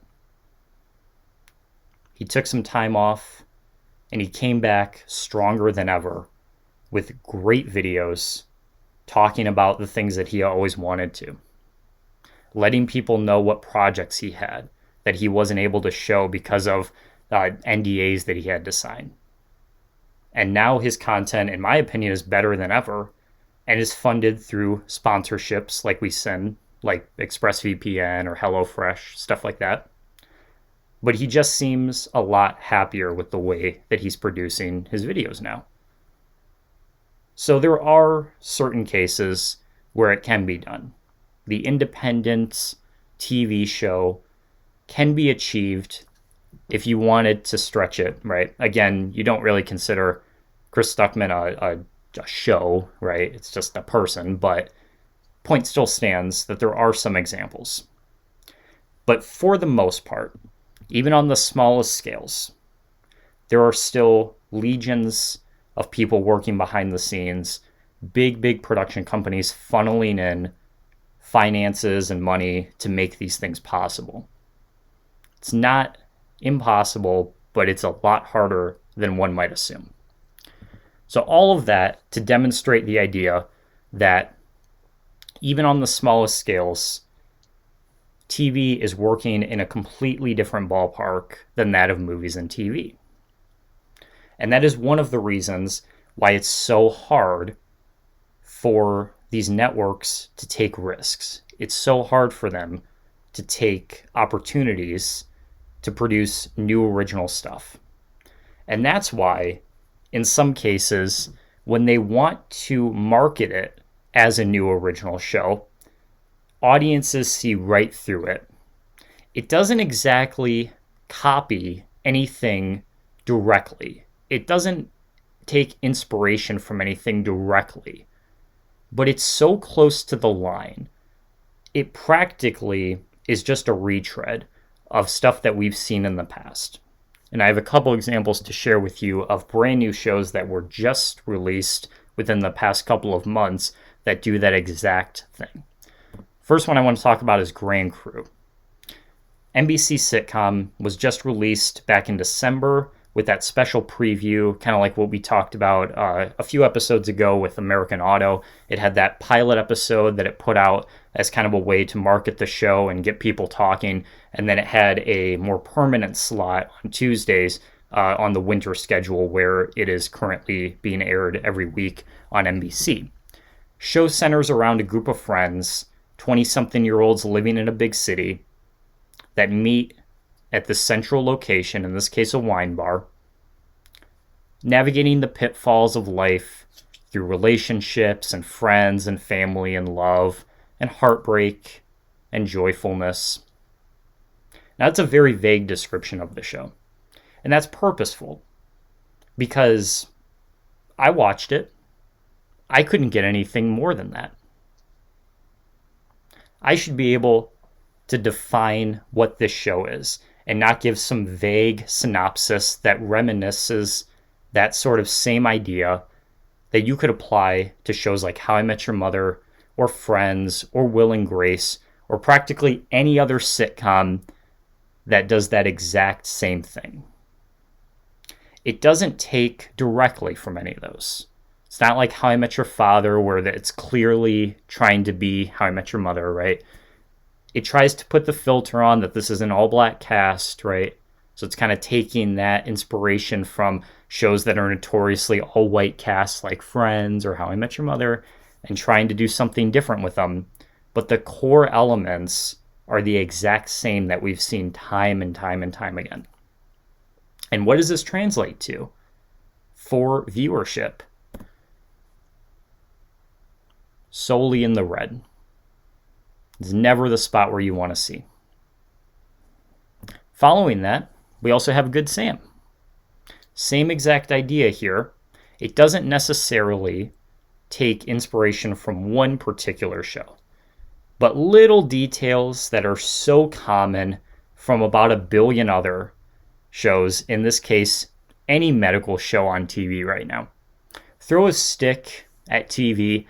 He took some time off, and he came back stronger than ever with great videos talking about the things that he always wanted to, letting people know what projects he had that he wasn't able to show because of NDAs that he had to sign. And now his content, in my opinion, is better than ever and is funded through sponsorships like we send, like ExpressVPN or HelloFresh, stuff like that. But he just seems a lot happier with the way that he's producing his videos now. So there are certain cases where it can be done. The independent TV show can be achieved if you wanted to stretch it, right? Again, you don't really consider Chris Stuckman a show, right? It's just a person, but point still stands that there are some examples. But for the most part, even on the smallest scales, there are still legions of people working behind the scenes, big production companies funneling in finances and money to make these things possible. It's not impossible, but it's a lot harder than one might assume. So all of that to demonstrate the idea that even on the smallest scales, TV is working in a completely different ballpark than that of movies and TV. And that is one of the reasons why it's so hard for these networks to take risks. It's so hard for them to take opportunities to produce new original stuff. And that's why, in some cases, when they want to market it as a new original show, audiences see right through it. It doesn't exactly copy anything directly. It doesn't take inspiration from anything directly, but it's so close to the line. It practically is just a retread of stuff that we've seen in the past. And I have a couple examples to share with you of brand new shows that were just released within the past couple of months that do that exact thing. First one I want to talk about is Grand Crew. NBC sitcom was just released back in December with that special preview, kind of like what we talked about a few episodes ago with American Auto. It had that pilot episode that it put out as kind of a way to market the show and get people talking. And then it had a more permanent slot on Tuesdays on the winter schedule where it is currently being aired every week on NBC. Show centers around a group of friends, 20-something-year-olds living in a big city that meet at the central location, in this case a wine bar, navigating the pitfalls of life through relationships and friends and family and love and heartbreak and joyfulness. Now, that's a very vague description of the show. And that's purposeful because I watched it. I couldn't get anything more than that. I should be able to define what this show is and not give some vague synopsis that reminisces that sort of same idea that you could apply to shows like How I Met Your Mother or Friends or Will and Grace or practically any other sitcom that does that exact same thing. It doesn't take directly from any of those. It's not like How I Met Your Father where it's clearly trying to be How I Met Your Mother, right? It tries to put the filter on that this is an all-black cast, right? So it's kind of taking that inspiration from shows that are notoriously all-white casts like Friends or How I Met Your Mother and trying to do something different with them. But the core elements are the exact same that we've seen time and time and time again. And what does this translate to for viewership? Solely in the red. It's never the spot where you want to see. Following that, we also have Good Sam. Same exact idea here. It doesn't necessarily take inspiration from one particular show, but little details that are so common from about a billion other shows, in this case, any medical show on TV right now. Throw a stick at TV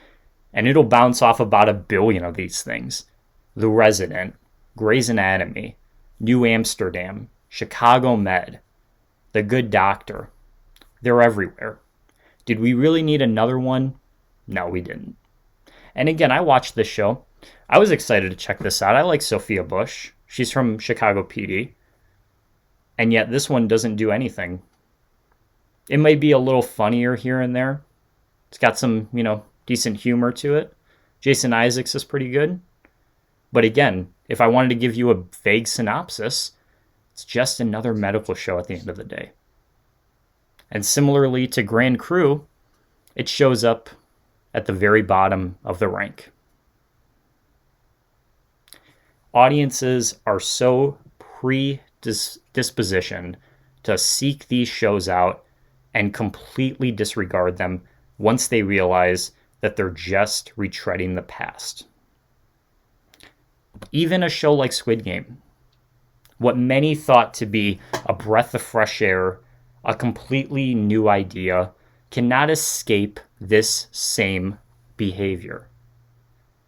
and it'll bounce off about a billion of these things. The Resident, Grey's Anatomy, New Amsterdam, Chicago Med, The Good Doctor. They're everywhere. Did we really need another one? No, we didn't. And again, I watched this show. I was excited to check this out. I like Sophia Bush. She's from Chicago PD. And yet this one doesn't do anything. It might be a little funnier here and there. It's got some, decent humor to it. Jason Isaacs is pretty good. But again, if I wanted to give you a vague synopsis, it's just another medical show at the end of the day. And similarly to Grand Crew, it shows up at the very bottom of the rank. Audiences are so predispositioned to seek these shows out and completely disregard them once they realize that they're just retreading the past. Even a show like Squid Game, what many thought to be a breath of fresh air, a completely new idea, cannot escape this same behavior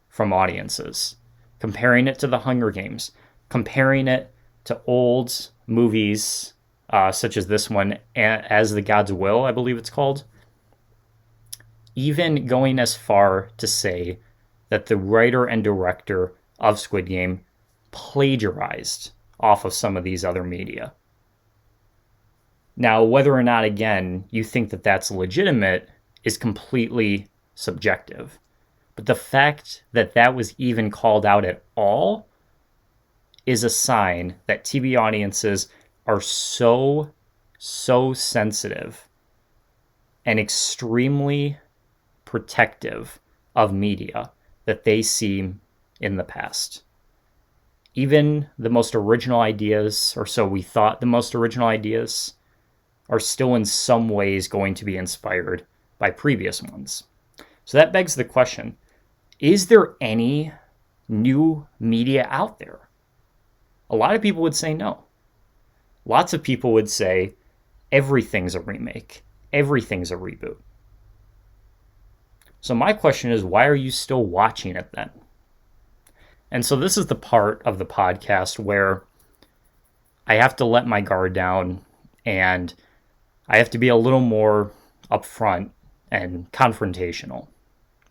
from audiences. Comparing it to the Hunger Games, comparing it to old movies such as this one, As the God's Will, I believe it's called. Even going as far to say that the writer and director of Squid Game plagiarized off of some of these other media. Now, whether or not, again, you think that that's legitimate is completely subjective. But the fact that that was even called out at all is a sign that TV audiences are so sensitive and extremely protective of media that they see in the past. Even the most original ideas, or so we thought the most original ideas, are still in some ways going to be inspired by previous ones. So that begs the question, is there any new media out there? A lot of people would say no. Lots of people would say everything's a remake, everything's a reboot. So my question is, why are you still watching it then? And so this is the part of the podcast where I have to let my guard down and I have to be a little more upfront and confrontational,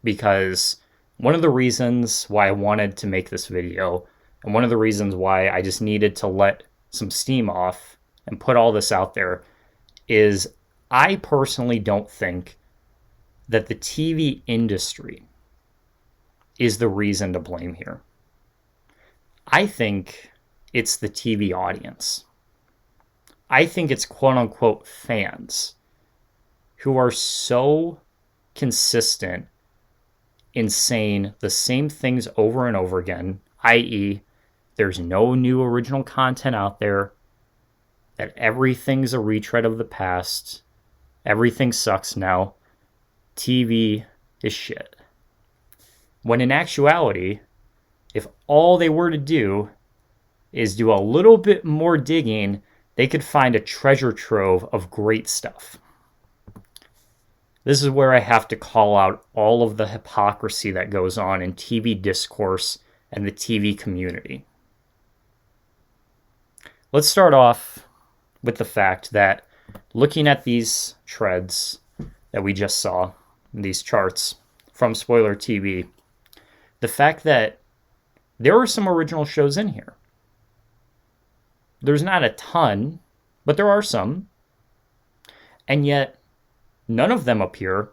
because one of the reasons why I wanted to make this video, and one of the reasons why I just needed to let some steam off and put all this out there, is I personally don't think that the TV industry is the reason to blame here. I think it's the TV audience. I think it's quote unquote fans who are so consistent in saying the same things over and over again, i.e., there's no new original content out there, that everything's a retread of the past, everything sucks now, TV is shit. When in actuality, if all they were to do is do a little bit more digging, they could find a treasure trove of great stuff. This is where I have to call out all of the hypocrisy that goes on in TV discourse and the TV community. Let's start off with the fact that looking at these treads that we just saw, these charts from Spoiler TV, the fact that there are some original shows in here. There's not a ton, but there are some. And yet, none of them appear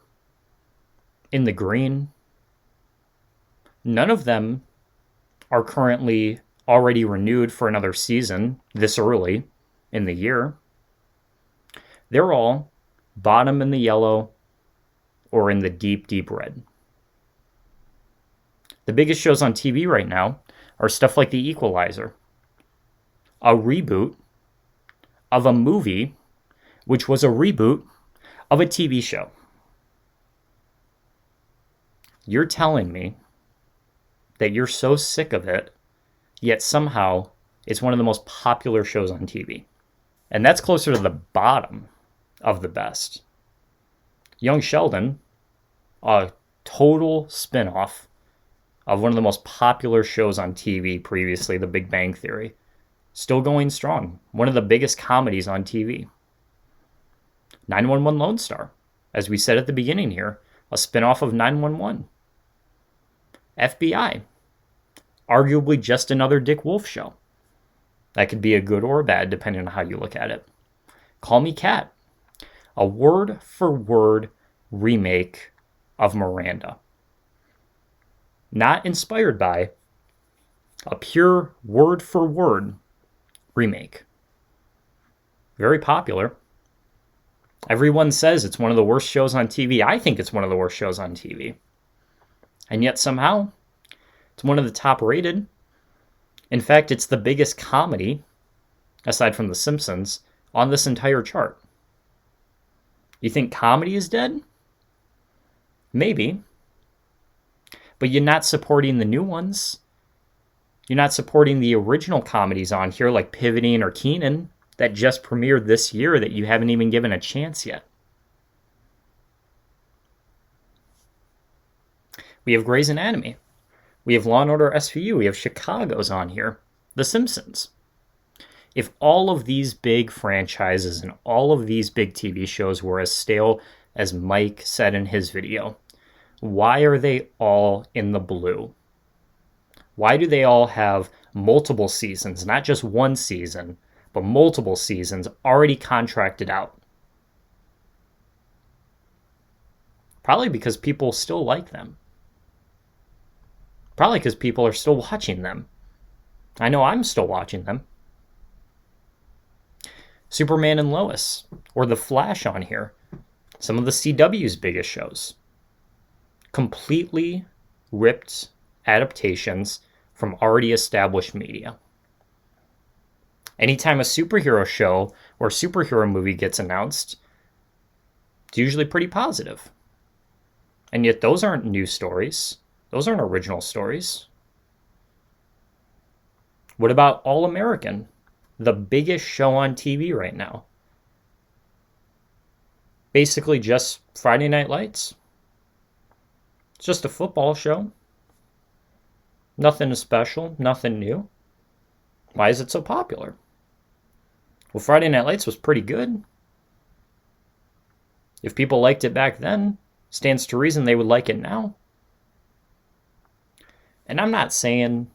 in the green. None of them are currently already renewed for another season this early in the year. They're all bottom in the yellow or in the deep, deep red. The biggest shows on TV right now are stuff like The Equalizer, a reboot of a movie which was a reboot of a TV show. You're telling me that you're so sick of it, yet somehow it's one of the most popular shows on TV. And that's closer to the bottom of the best. Young Sheldon, a total spin-off of one of the most popular shows on TV previously, The Big Bang Theory. Still going strong. One of the biggest comedies on TV. 911 Lone Star, as we said at the beginning here, a spin-off of 911. FBI, arguably just another Dick Wolf show. That could be a good or a bad, depending on how you look at it. Call Me Kat, a word-for-word remake of Miranda. Not inspired by, a pure word-for-word remake. Very popular. Everyone says it's one of the worst shows on TV. I think it's one of the worst shows on TV. And yet somehow, it's one of the top rated. In fact, it's the biggest comedy, aside from The Simpsons, on this entire chart. You think comedy is dead? Maybe. But you're not supporting the new ones. You're not supporting the original comedies on here like Pivoting or Keenan that just premiered this year that you haven't even given a chance yet. We have Grey's Anatomy. We have Law & Order SVU. We have Chicago's on here. The Simpsons. If all of these big franchises and all of these big TV shows were as stale as Mike said in his video, why are they all in the blue? Why do they all have multiple seasons, not just one season, but multiple seasons already contracted out? Probably because people still like them. Probably because people are still watching them. I know I'm still watching them. Superman and Lois, or The Flash on here. Some of the CW's biggest shows. Completely ripped adaptations from already established media. Anytime a superhero show or superhero movie gets announced, it's usually pretty positive. And yet those aren't new stories. Those aren't original stories. What about All American? The biggest show on TV right now. Basically just Friday Night Lights. It's just a football show. Nothing special, nothing new. Why is it so popular? Well, Friday Night Lights was pretty good. If people liked it back then, stands to reason they would like it now. And I'm not saying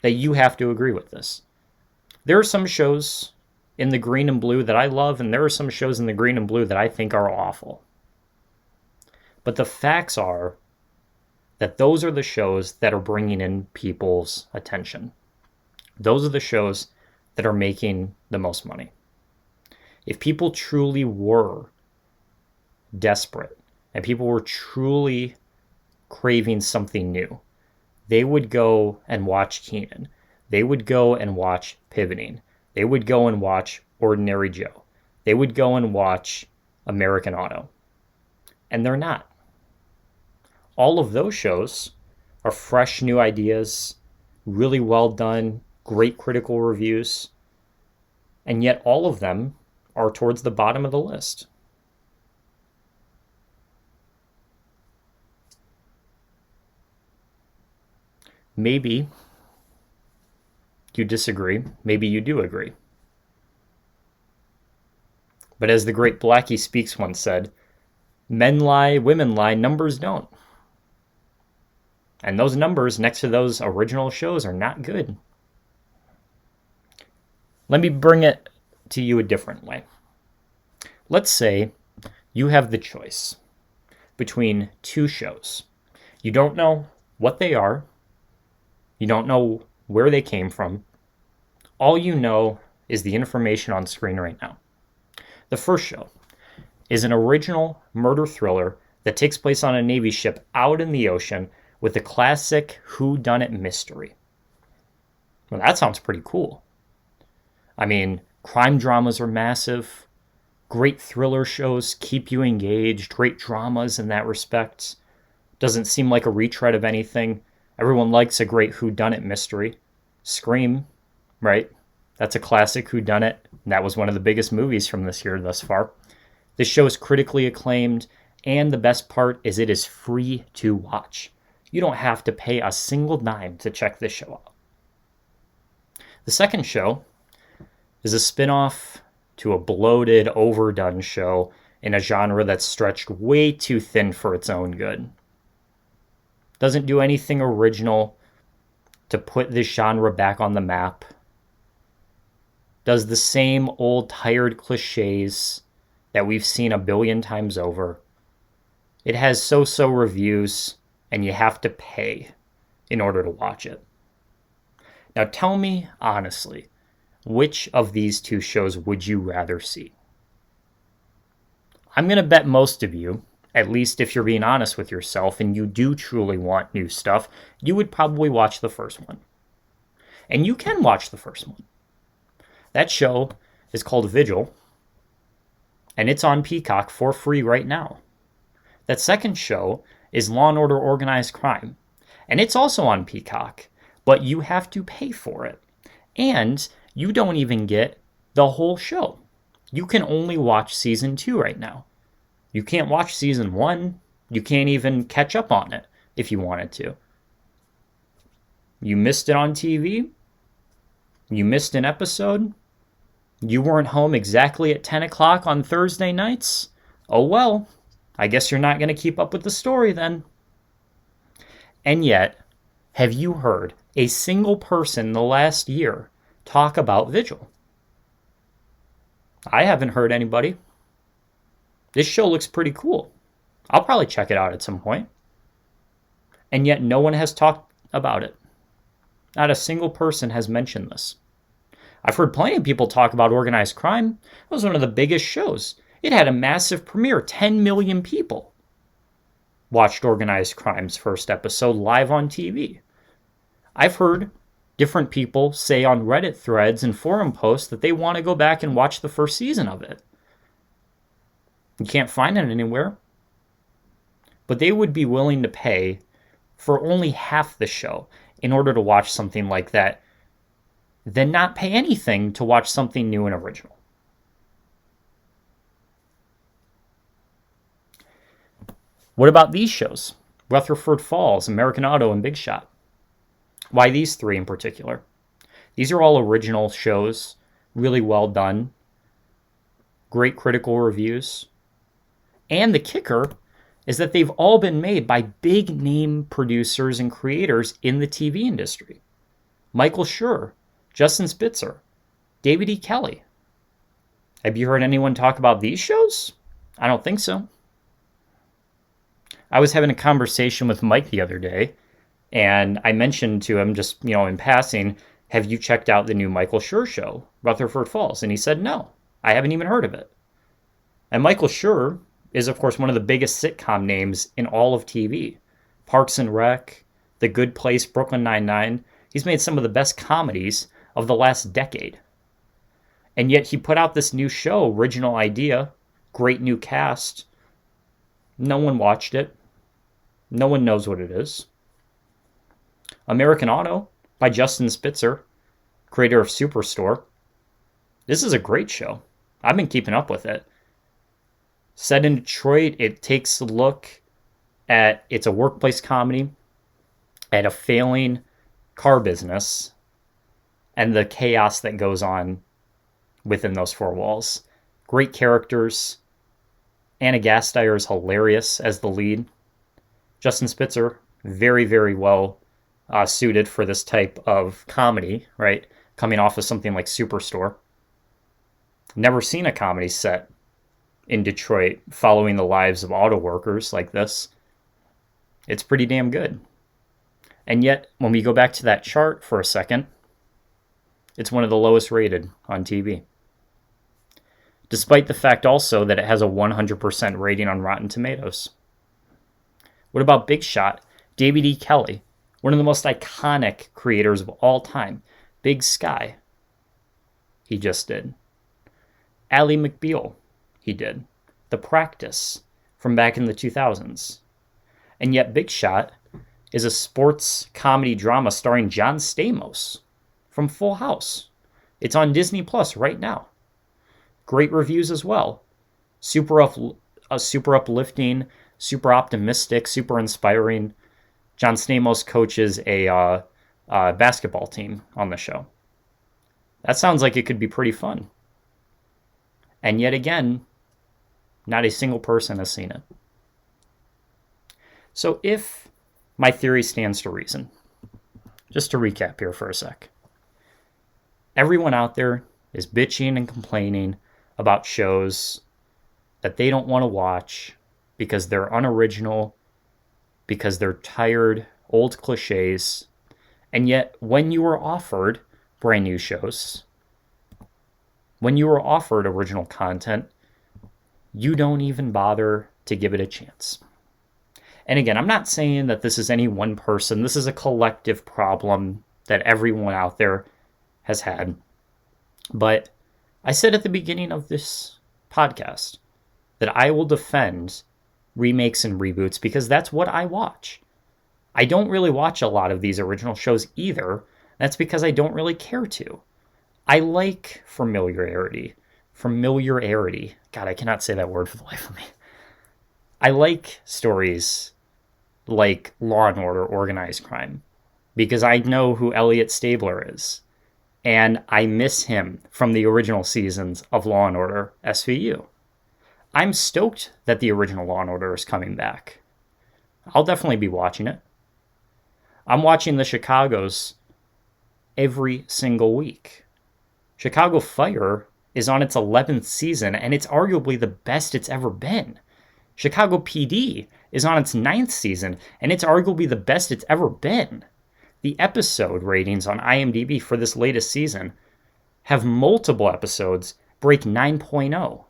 that you have to agree with this. There are some shows in the green and blue that I love, and there are some shows in the green and blue that I think are awful. But the facts are that those are the shows that are bringing in people's attention. Those are the shows that are making the most money. If people truly were desperate and people were truly craving something new, they would go and watch Kenan. They would go and watch Pivoting. They would go and watch Ordinary Joe. They would go and watch American Auto. And they're not. All of those shows are fresh new ideas, really well done, great critical reviews, and yet all of them are towards the bottom of the list. Maybe you disagree. Maybe you do agree. But as the great Blackie Speaks once said, men lie, women lie, numbers don't. And those numbers next to those original shows are not good. Let me bring it to you a different way. Let's say you have the choice between two shows. You don't know what they are. You don't know where they came from. All you know is the information on screen right now. The first show is an original murder thriller that takes place on a Navy ship out in the ocean with a classic whodunit mystery. Well, that sounds pretty cool. I mean, crime dramas are massive. Great thriller shows keep you engaged. Great dramas in that respect. Doesn't seem like a retread of anything. Everyone likes a great whodunit mystery. Scream, right? That's a classic whodunit. That was one of the biggest movies from this year thus far. This show is critically acclaimed, and the best part is it is free to watch. You don't have to pay a single dime to check this show out. The second show is a spin-off to a bloated, overdone show in a genre that's stretched way too thin for its own good. Doesn't do anything original to put this genre back on the map. Does the same old tired cliches that we've seen a billion times over. It has so-so reviews, and you have to pay in order to watch it. Now tell me honestly, which of these two shows would you rather see? I'm going to bet most of you, at least if you're being honest with yourself and you do truly want new stuff, you would probably watch the first one. And you can watch the first one. That show is called Vigil, and it's on Peacock for free right now. That second show is Law & Order Organized Crime, and it's also on Peacock, but you have to pay for it. And you don't even get the whole show. You can only watch season 2 right now. You can't watch season 1. You can't even catch up on it if you wanted to. You missed it on TV. You missed an episode. You weren't home exactly at 10 o'clock on Thursday nights. Oh well, I guess you're not going to keep up with the story then. And yet, have you heard a single person in the last year talk about Vigil? I haven't heard anybody. This show looks pretty cool. I'll probably check it out at some point. And yet no one has talked about it. Not a single person has mentioned this. I've heard plenty of people talk about Organized Crime. It was one of the biggest shows. It had a massive premiere. 10 million people watched Organized Crime's first episode live on TV. I've heard different people say on Reddit threads and forum posts that they want to go back and watch the first season of it. You can't find it anywhere. But they would be willing to pay for only half the show in order to watch something like that, then not pay anything to watch something new and original. What about these shows? Rutherford Falls, American Auto, and Big Shot. Why these three in particular? These are all original shows, really well done, great critical reviews. And the kicker is that they've all been made by big name producers and creators in the TV industry. Michael Schur, Justin Spitzer, David E. Kelley. Have you heard anyone talk about these shows? I don't think so. I was having a conversation with Mike the other day, and I mentioned to him just, in passing, have you checked out the new Michael Schur show, Rutherford Falls? And he said, no, I haven't even heard of it. And Michael Schur is, of course, one of the biggest sitcom names in all of TV. Parks and Rec, The Good Place, Brooklyn Nine-Nine. He's made some of the best comedies of the last decade. And yet he put out this new show, original idea, great new cast. No one watched it. No one knows what it is. American Auto by Justin Spitzer, creator of Superstore. This is a great show. I've been keeping up with it. Set in Detroit, it takes a look at, it's a workplace comedy, at a failing car business and the chaos that goes on within those four walls. Great characters. Anna Gasteyer is hilarious as the lead. Justin Spitzer, very, very well suited for this type of comedy, right? Coming off of something like Superstore. Never seen a comedy set in Detroit following the lives of auto workers like this. It's pretty damn good. And yet, when we go back to that chart for a second, it's one of the lowest rated on TV. Despite the fact also that it has a 100% rating on Rotten Tomatoes. What about Big Shot? David E. Kelley, one of the most iconic creators of all time. Big Sky, he just did. Ally McBeal, he did. The Practice, from back in the 2000s. And yet Big Shot is a sports comedy drama starring John Stamos from Full House. It's on Disney Plus right now. Great reviews as well. Super uplifting, super optimistic, super inspiring. John Stamos coaches a basketball team on the show. That sounds like it could be pretty fun. And yet again, not a single person has seen it. So if my theory stands to reason, just to recap here for a sec, everyone out there is bitching and complaining about shows that they don't want to watch because they're unoriginal, because they're tired, old cliches, and yet when you are offered brand new shows, when you are offered original content, you don't even bother to give it a chance. And again, I'm not saying that this is any one person. This is a collective problem that everyone out there has had. But I said at the beginning of this podcast that I will defend remakes and reboots because that's what I watch. I don't really watch a lot of these original shows either. That's because I don't really care to. I like familiarity. God, I cannot say that word for the life of me. I like stories like Law and Order, Organized Crime, because I know who Elliot Stabler is. And I miss him from the original seasons of Law and Order SVU. I'm stoked that the original Law and Order is coming back. I'll definitely be watching it. I'm watching the Chicagos every single week. Chicago Fire is on its 11th season, and it's arguably the best it's ever been. Chicago PD is on its 9th season, and it's arguably the best it's ever been. The episode ratings on IMDb for this latest season have multiple episodes break 9.0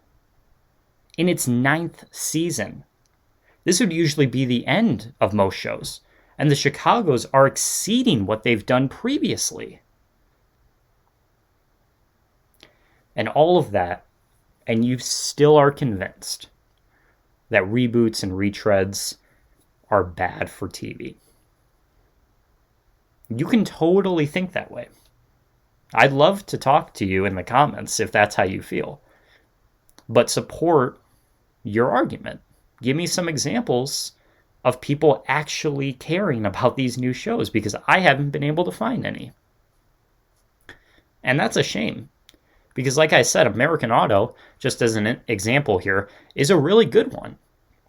in its 9th season. This would usually be the end of most shows, and the Chicagos are exceeding what they've done previously. And all of that, and you still are convinced that reboots and retreads are bad for TV. You can totally think that way. I'd love to talk to you in the comments if that's how you feel. But support your argument. Give me some examples of people actually caring about these new shows, because I haven't been able to find any. And that's a shame. Because like I said, American Auto, just as an example here, is a really good one.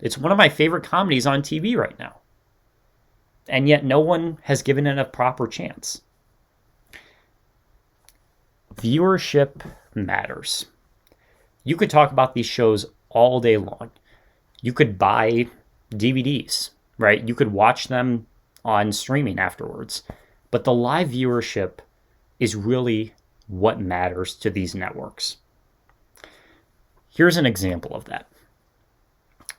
It's one of my favorite comedies on TV right now. And yet no one has given it a proper chance. Viewership matters. You could talk about these shows all day long. You could buy DVDs, right? You could watch them on streaming afterwards. But the live viewership is really what matters to these networks. Here's an example of that.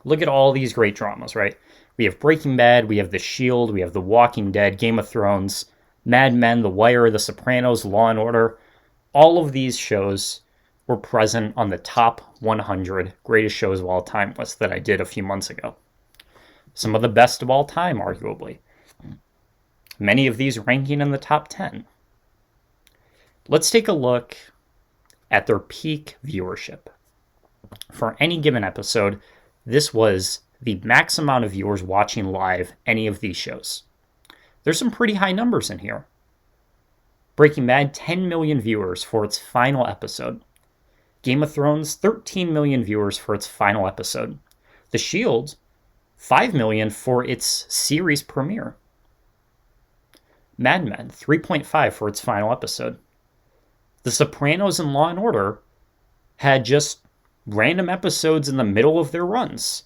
Look at all these great dramas, right? We have Breaking Bad, we have The Shield, we have The Walking Dead, Game of Thrones, Mad Men, The Wire, The Sopranos, Law and Order. All of these shows were present on the top 100 greatest shows of all time list that I did a few months ago. Some of the best of all time, arguably. Many of these ranking in the top 10. Let's take a look at their peak viewership. For any given episode, this was the max amount of viewers watching live any of these shows. There's some pretty high numbers in here. Breaking Bad, 10 million viewers for its final episode. Game of Thrones, 13 million viewers for its final episode. The Shield, 5 million for its series premiere. Mad Men, 3.5 for its final episode. The Sopranos and Law and Order had just random episodes in the middle of their runs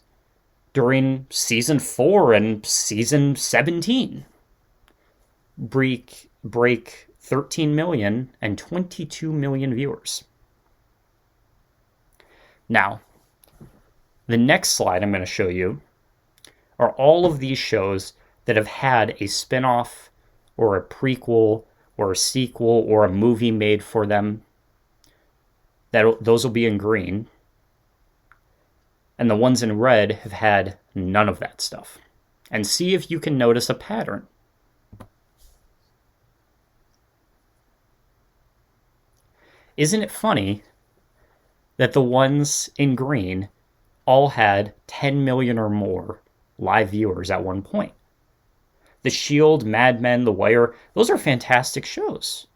during season 4 and season 17. Break 13 million and 22 million viewers. Now, the next slide I'm going to show you are all of these shows that have had a spin-off or a prequel or a sequel or a movie made for them. Those will be in green. And the ones in red have had none of that stuff. And see if you can notice a pattern. Isn't it funny that the ones in green all had 10 million or more live viewers at one point? The Shield, Mad Men, The Wire, those are fantastic shows.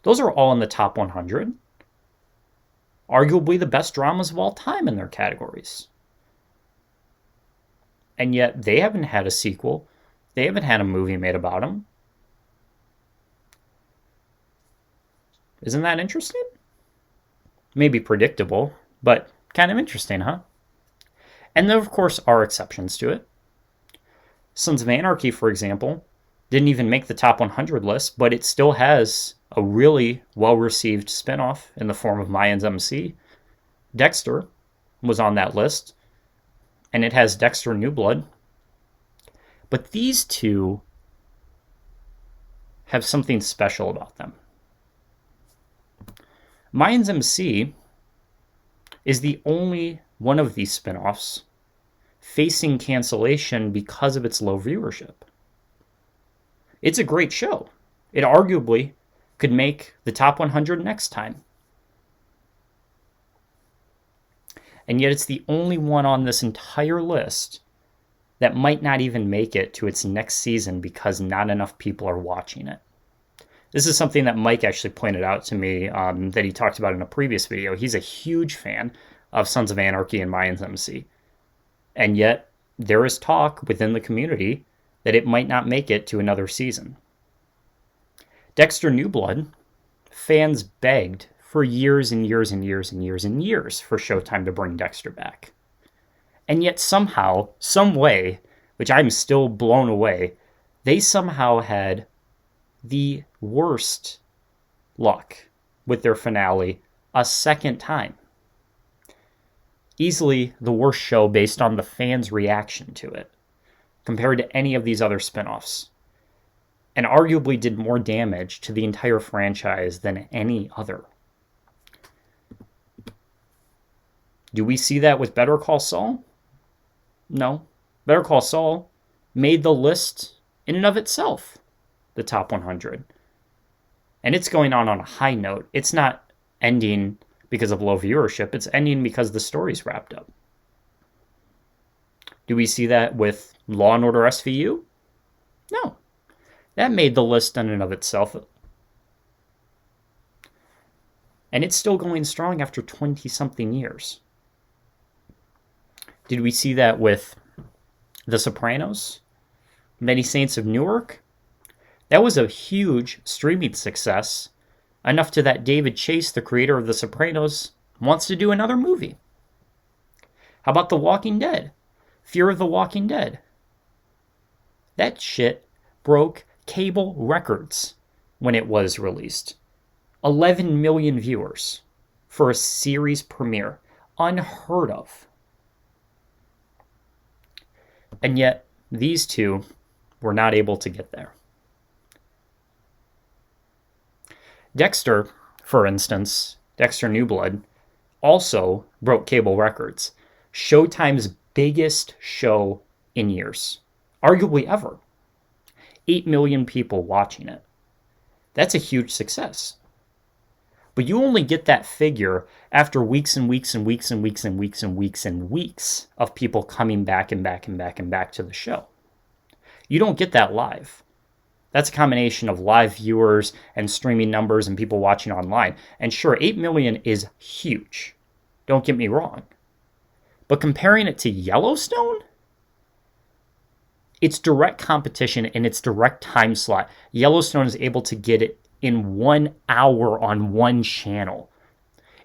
Those are all in the top 100. Arguably the best dramas of all time in their categories. And yet they haven't had a sequel. They haven't had a movie made about them. Isn't that interesting? Maybe predictable, but kind of interesting, huh? And there, of course, are exceptions to it. Sons of Anarchy, for example, didn't even make the top 100 list, but it still has a really well-received spinoff in the form of Mayans MC. Dexter was on that list, and it has Dexter New Blood. But these two have something special about them. Mayans MC is the only one of these spinoffs facing cancellation because of its low viewership. It's a great show. It arguably could make the top 100 next time. And yet it's the only one on this entire list that might not even make it to its next season because not enough people are watching it. This is something that Mike actually pointed out to me that he talked about in a previous video. He's a huge fan of Sons of Anarchy and Mayans MC. And yet there is talk within the community that it might not make it to another season. Dexter New Blood, fans begged for years and years and years and years and years for Showtime to bring Dexter back. And yet somehow, some way, which I'm still blown away, they somehow had the worst luck with their finale a second time. Easily the worst show based on the fans' reaction to it, compared to any of these other spin-offs, and arguably did more damage to the entire franchise than any other. Do we see that with Better Call Saul? No. Better Call Saul made the list in and of itself, the top 100. And it's going on a high note. It's not ending because of low viewership. It's ending because the story's wrapped up. Do we see that with Law & Order SVU? No. That made the list in and of itself. And it's still going strong after 20-something years. Did we see that with The Sopranos? Many Saints of Newark? That was a huge streaming success, enough to that David Chase, the creator of The Sopranos, wants to do another movie. How about The Walking Dead? Fear of the Walking Dead. That shit broke cable records when it was released. 11 million viewers for a series premiere. Unheard of. And yet, these two were not able to get there. Dexter, for instance, Dexter New Blood, also broke cable records. Showtime's biggest show in years. Arguably ever. 8 million people watching it. That's a huge success. But you only get that figure after weeks and weeks and weeks and weeks and weeks and weeks and weeks of people coming back and back and back and back to the show. You don't get that live. That's a combination of live viewers and streaming numbers and people watching online. And sure, 8 million is huge. Don't get me wrong. But comparing it to Yellowstone, its direct competition in its direct time slot, Yellowstone is able to get it in 1 hour on one channel.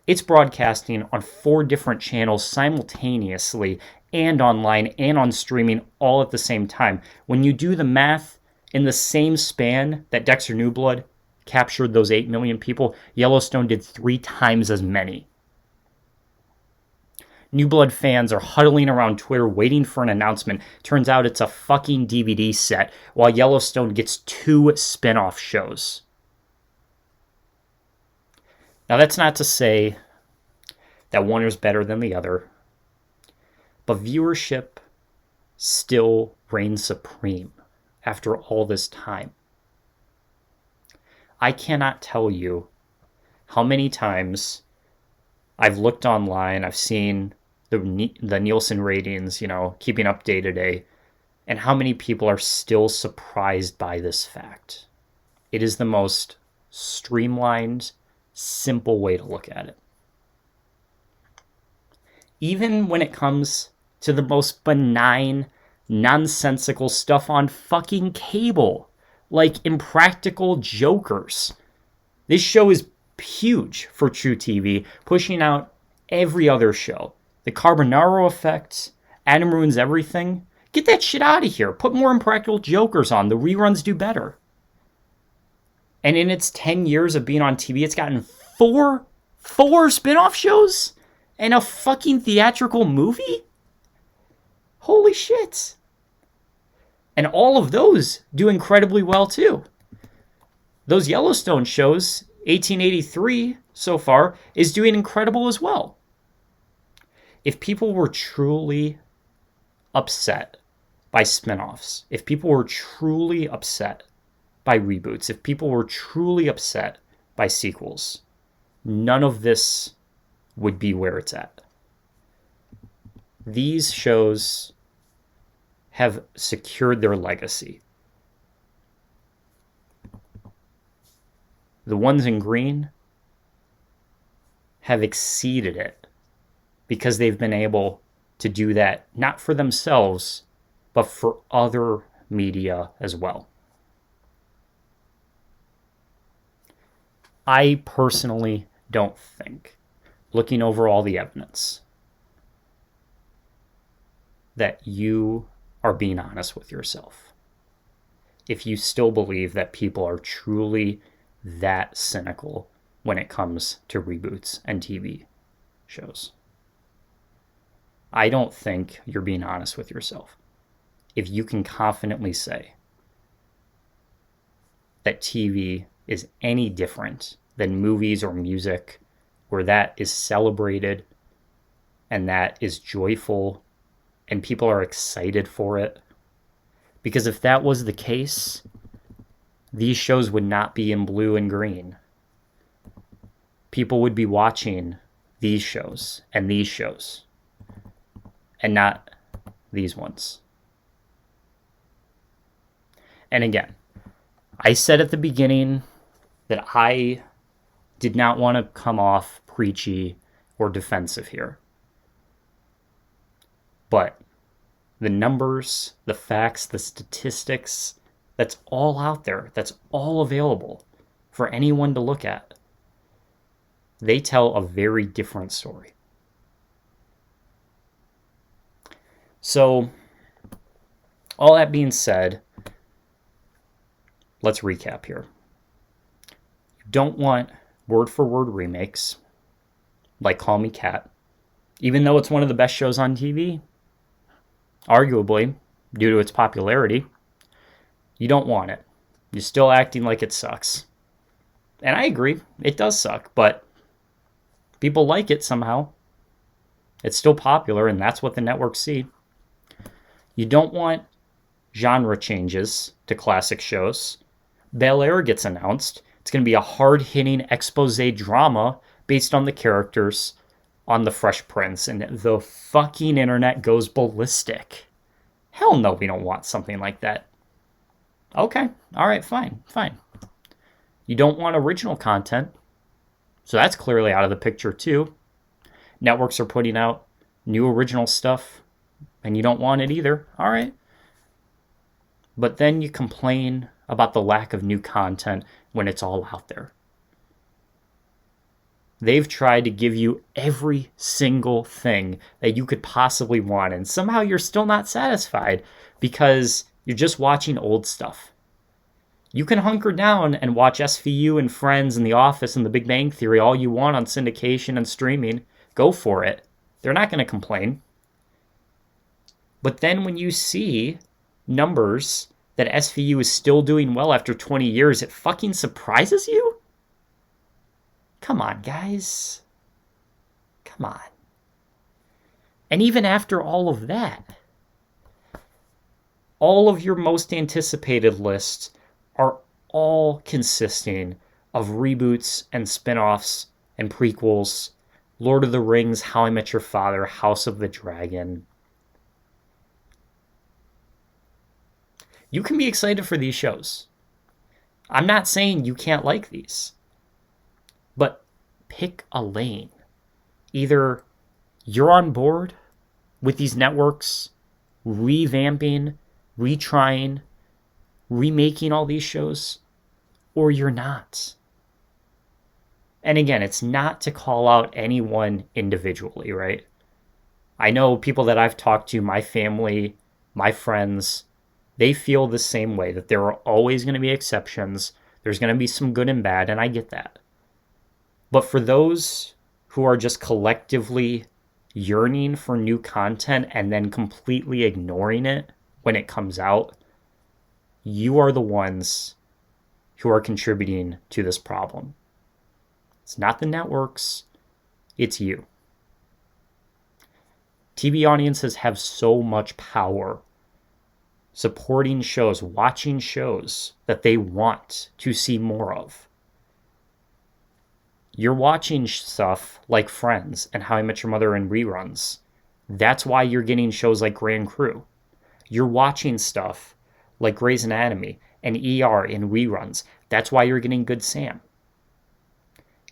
It's broadcasting on 4 different channels simultaneously and online and on streaming all at the same time. When you do the math, in the same span that Dexter New Blood captured those 8 million people, Yellowstone did 3 times as many. New Blood fans are huddling around Twitter waiting for an announcement. Turns out it's a fucking DVD set, while Yellowstone gets 2 spin-off shows. Now, that's not to say that one is better than the other, but viewership still reigns supreme after all this time. I cannot tell you how many times I've looked online, I've seen the Nielsen ratings, keeping up day to day, and how many people are still surprised by this fact. It is the most streamlined, simple way to look at it. Even when it comes to the most benign, nonsensical stuff on fucking cable, like Impractical Jokers. This show is huge for True TV, pushing out every other show. The Carbonaro Effect, Adam Ruins Everything. Get that shit out of here. Put more Impractical Jokers on. The reruns do better. And in its 10 years of being on TV, it's gotten four spin-off shows and a fucking theatrical movie? Holy shit. And all of those do incredibly well too. Those Yellowstone shows, 1883 so far, is doing incredible as well. If people were truly upset by spin-offs, if people were truly upset by reboots, if people were truly upset by sequels, none of this would be where it's at. These shows have secured their legacy. The ones in green have exceeded it because they've been able to do that not for themselves, but for other media as well. I personally don't think, looking over all the evidence, that you are being honest with yourself. if you still believe that people are truly that cynical when it comes to reboots and TV shows. I don't think you're being honest with yourself if you can confidently say that TV is any different than movies or music, where that is celebrated and that is joyful and people are excited for it. Because if that was the case, these shows would not be in blue and green. People would be watching these shows and not these ones. And again, I said at the beginning that I did not want to come off preachy or defensive here. But the numbers, the facts, the statistics, that's all out there. That's all available for anyone to look at. They tell a very different story. So, all that being said, let's recap here. You don't want word-for-word remakes like Call Me Kat, even though it's one of the best shows on TV, arguably, due to its popularity. You don't want it. You're still acting like it sucks. And I agree, it does suck, but people like it somehow. It's still popular, and that's what the networks see. You don't want genre changes to classic shows. Bel-Air gets announced. It's going to be a hard-hitting expose drama based on the characters on The Fresh Prince, and the fucking internet goes ballistic. Hell no, we don't want something like that. Okay, all right, fine. You don't want original content, so that's clearly out of the picture too. Networks are putting out new original stuff, and you don't want it either. All right. But then you complain about the lack of new content when it's all out there. They've tried to give you every single thing that you could possibly want, and somehow you're still not satisfied because you're just watching old stuff. You can hunker down and watch SVU and Friends and The Office and The Big Bang Theory all you want on syndication and streaming. Go for it. They're not going to complain. But then when you see numbers that SVU is still doing well after 20 years, it fucking surprises you? Come on, guys. Come on. And even after all of that, all of your most anticipated lists are all consisting of reboots and spin-offs and prequels. Lord of the Rings, How I Met Your Father, House of the Dragon. You can be excited for these shows. I'm not saying you can't like these. But pick a lane. Either you're on board with these networks revamping, retrying, remaking all these shows, or you're not. And again, it's not to call out anyone individually, right? I know people that I've talked to, my family, my friends, they feel the same way, that there are always going to be exceptions. There's going to be some good and bad, and I get that. But for those who are just collectively yearning for new content and then completely ignoring it when it comes out, you are the ones who are contributing to this problem. It's not the networks, it's you. TV audiences have so much power supporting shows, watching shows that they want to see more of. You're watching stuff like Friends and How I Met Your Mother in reruns. That's why you're getting shows like Grand Crew. You're watching stuff like Grey's Anatomy and ER in reruns. That's why you're getting Good Sam.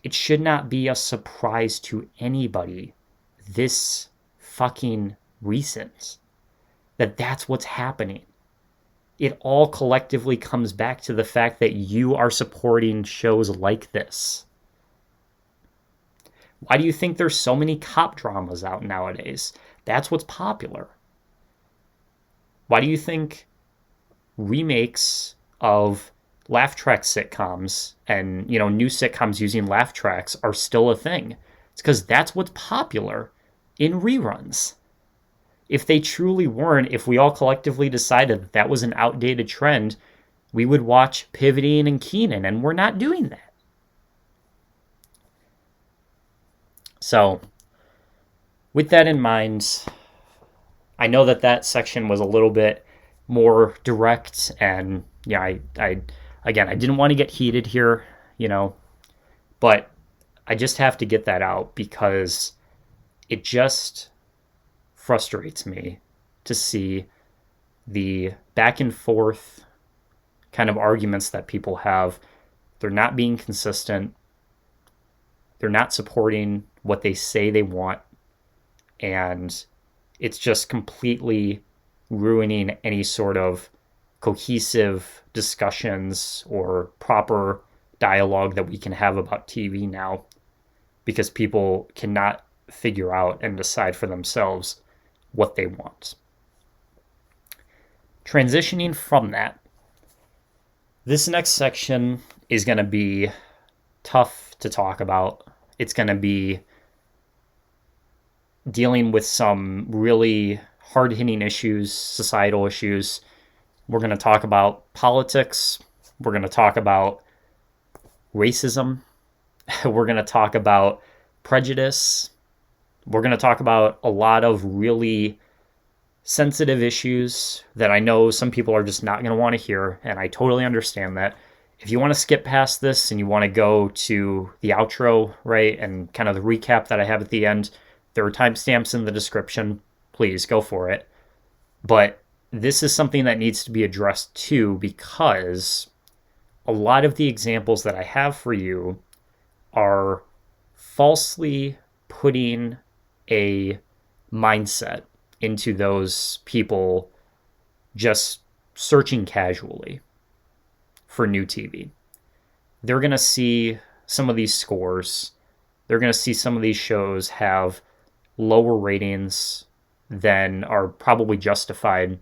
It should not be a surprise to anybody this fucking recent that that's what's happening. It all collectively comes back to the fact that you are supporting shows like this. Why do you think there's so many cop dramas out nowadays? That's what's popular. Why do you think remakes of laugh track sitcoms and, new sitcoms using laugh tracks are still a thing. It's because that's what's popular in reruns. If they truly weren't, if we all collectively decided that that was an outdated trend, we would watch Pivoting and Keenan, and we're not doing that. So, with that in mind, I know that section was a little bit more direct, and I didn't want to get heated here, but I just have to get that out because it just frustrates me to see the back and forth kind of arguments that people have. They're not being consistent. They're not supporting what they say they want. And it's just completely ruining any sort of cohesive discussions or proper dialogue that we can have about TV now, because people cannot figure out and decide for themselves what they want. Transitioning from that, this next section is going to be tough to talk about. It's going to be dealing with some really hard-hitting issues, societal issues. We're going to talk about politics. We're going to talk about racism. We're going to talk about prejudice. We're going to talk about a lot of really sensitive issues that I know some people are just not going to want to hear, and I totally understand that. If you want to skip past this and you want to go to the outro, right, and kind of the recap that I have at the end, there are timestamps in the description. Please go for it. But this is something that needs to be addressed too, because a lot of the examples that I have for you are falsely putting a mindset into those people just searching casually for new TV. They're going to see some of these scores. They're going to see some of these shows have lower ratings than are probably justified.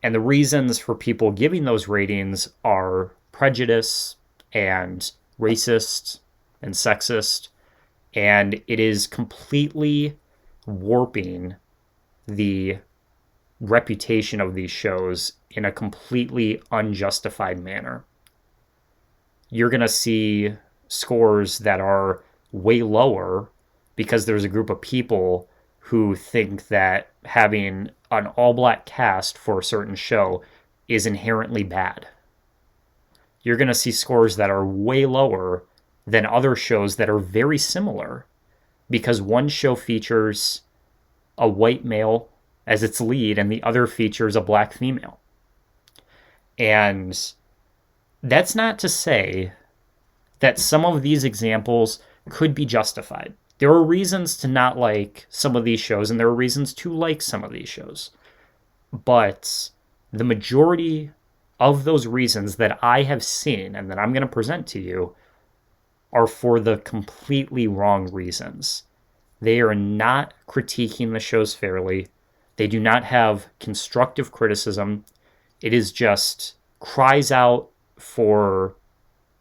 And the reasons for people giving those ratings are prejudice and racist and sexist. And it is completely warping the reputation of these shows in a completely unjustified manner. You're going to see scores that are way lower because there's a group of people who think that having an all-black cast for a certain show is inherently bad. You're going to see scores that are way lower than other shows that are very similar because one show features a white male as its lead and the other features a black female. And that's not to say that some of these examples could be justified. There are reasons to not like some of these shows, and there are reasons to like some of these shows. But the majority of those reasons that I have seen and that I'm going to present to you are for the completely wrong reasons. They are not critiquing the shows fairly. They do not have constructive criticism. It is just cries out for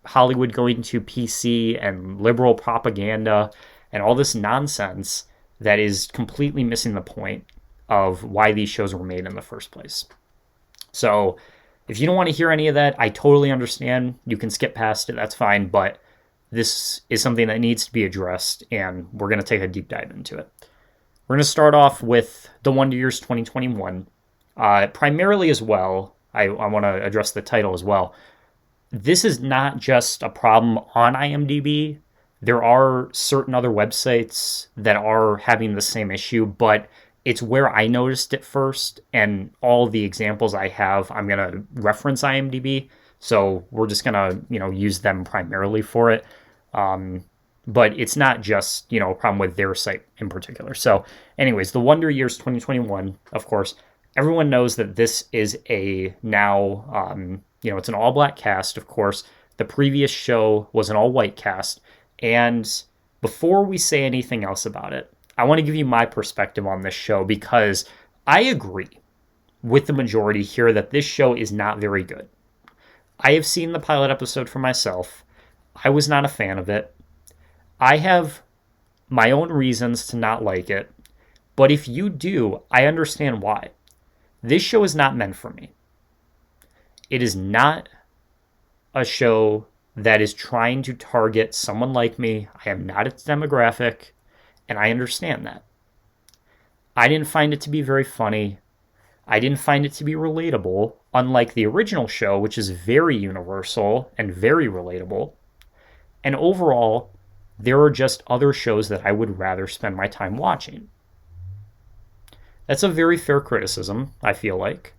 Hollywood going to PC and liberal propaganda and all this nonsense that is completely missing the point of why these shows were made in the first place. So if you don't want to hear any of that, I totally understand. You can skip past it. That's fine. But this is something that needs to be addressed, and we're going to take a deep dive into it. We're going to start off with The Wonder Years 2021. Primarily as well, I want to address the title as well. This is not just a problem on IMDb. There are certain other websites that are having the same issue, but it's where I noticed it first, and all the examples I have, I'm going to reference IMDb, so we're just going to, use them primarily for it. But it's not just, a problem with their site in particular. So anyways, The Wonder Years 2021, of course, everyone knows that this is a now, it's an all-black cast, of course. The previous show was an all-white cast. And before we say anything else about it, I want to give you my perspective on this show, because I agree with the majority here that this show is not very good. I have seen the pilot episode for myself. I was not a fan of it. I have my own reasons to not like it. But if you do, I understand why. This show is not meant for me. It is not a show that is trying to target someone like me. I am not its demographic, and I understand that. I didn't find it to be very funny. I didn't find it to be relatable, unlike the original show, which is very universal and very relatable. And overall, there are just other shows that I would rather spend my time watching. That's a very fair criticism, I feel like.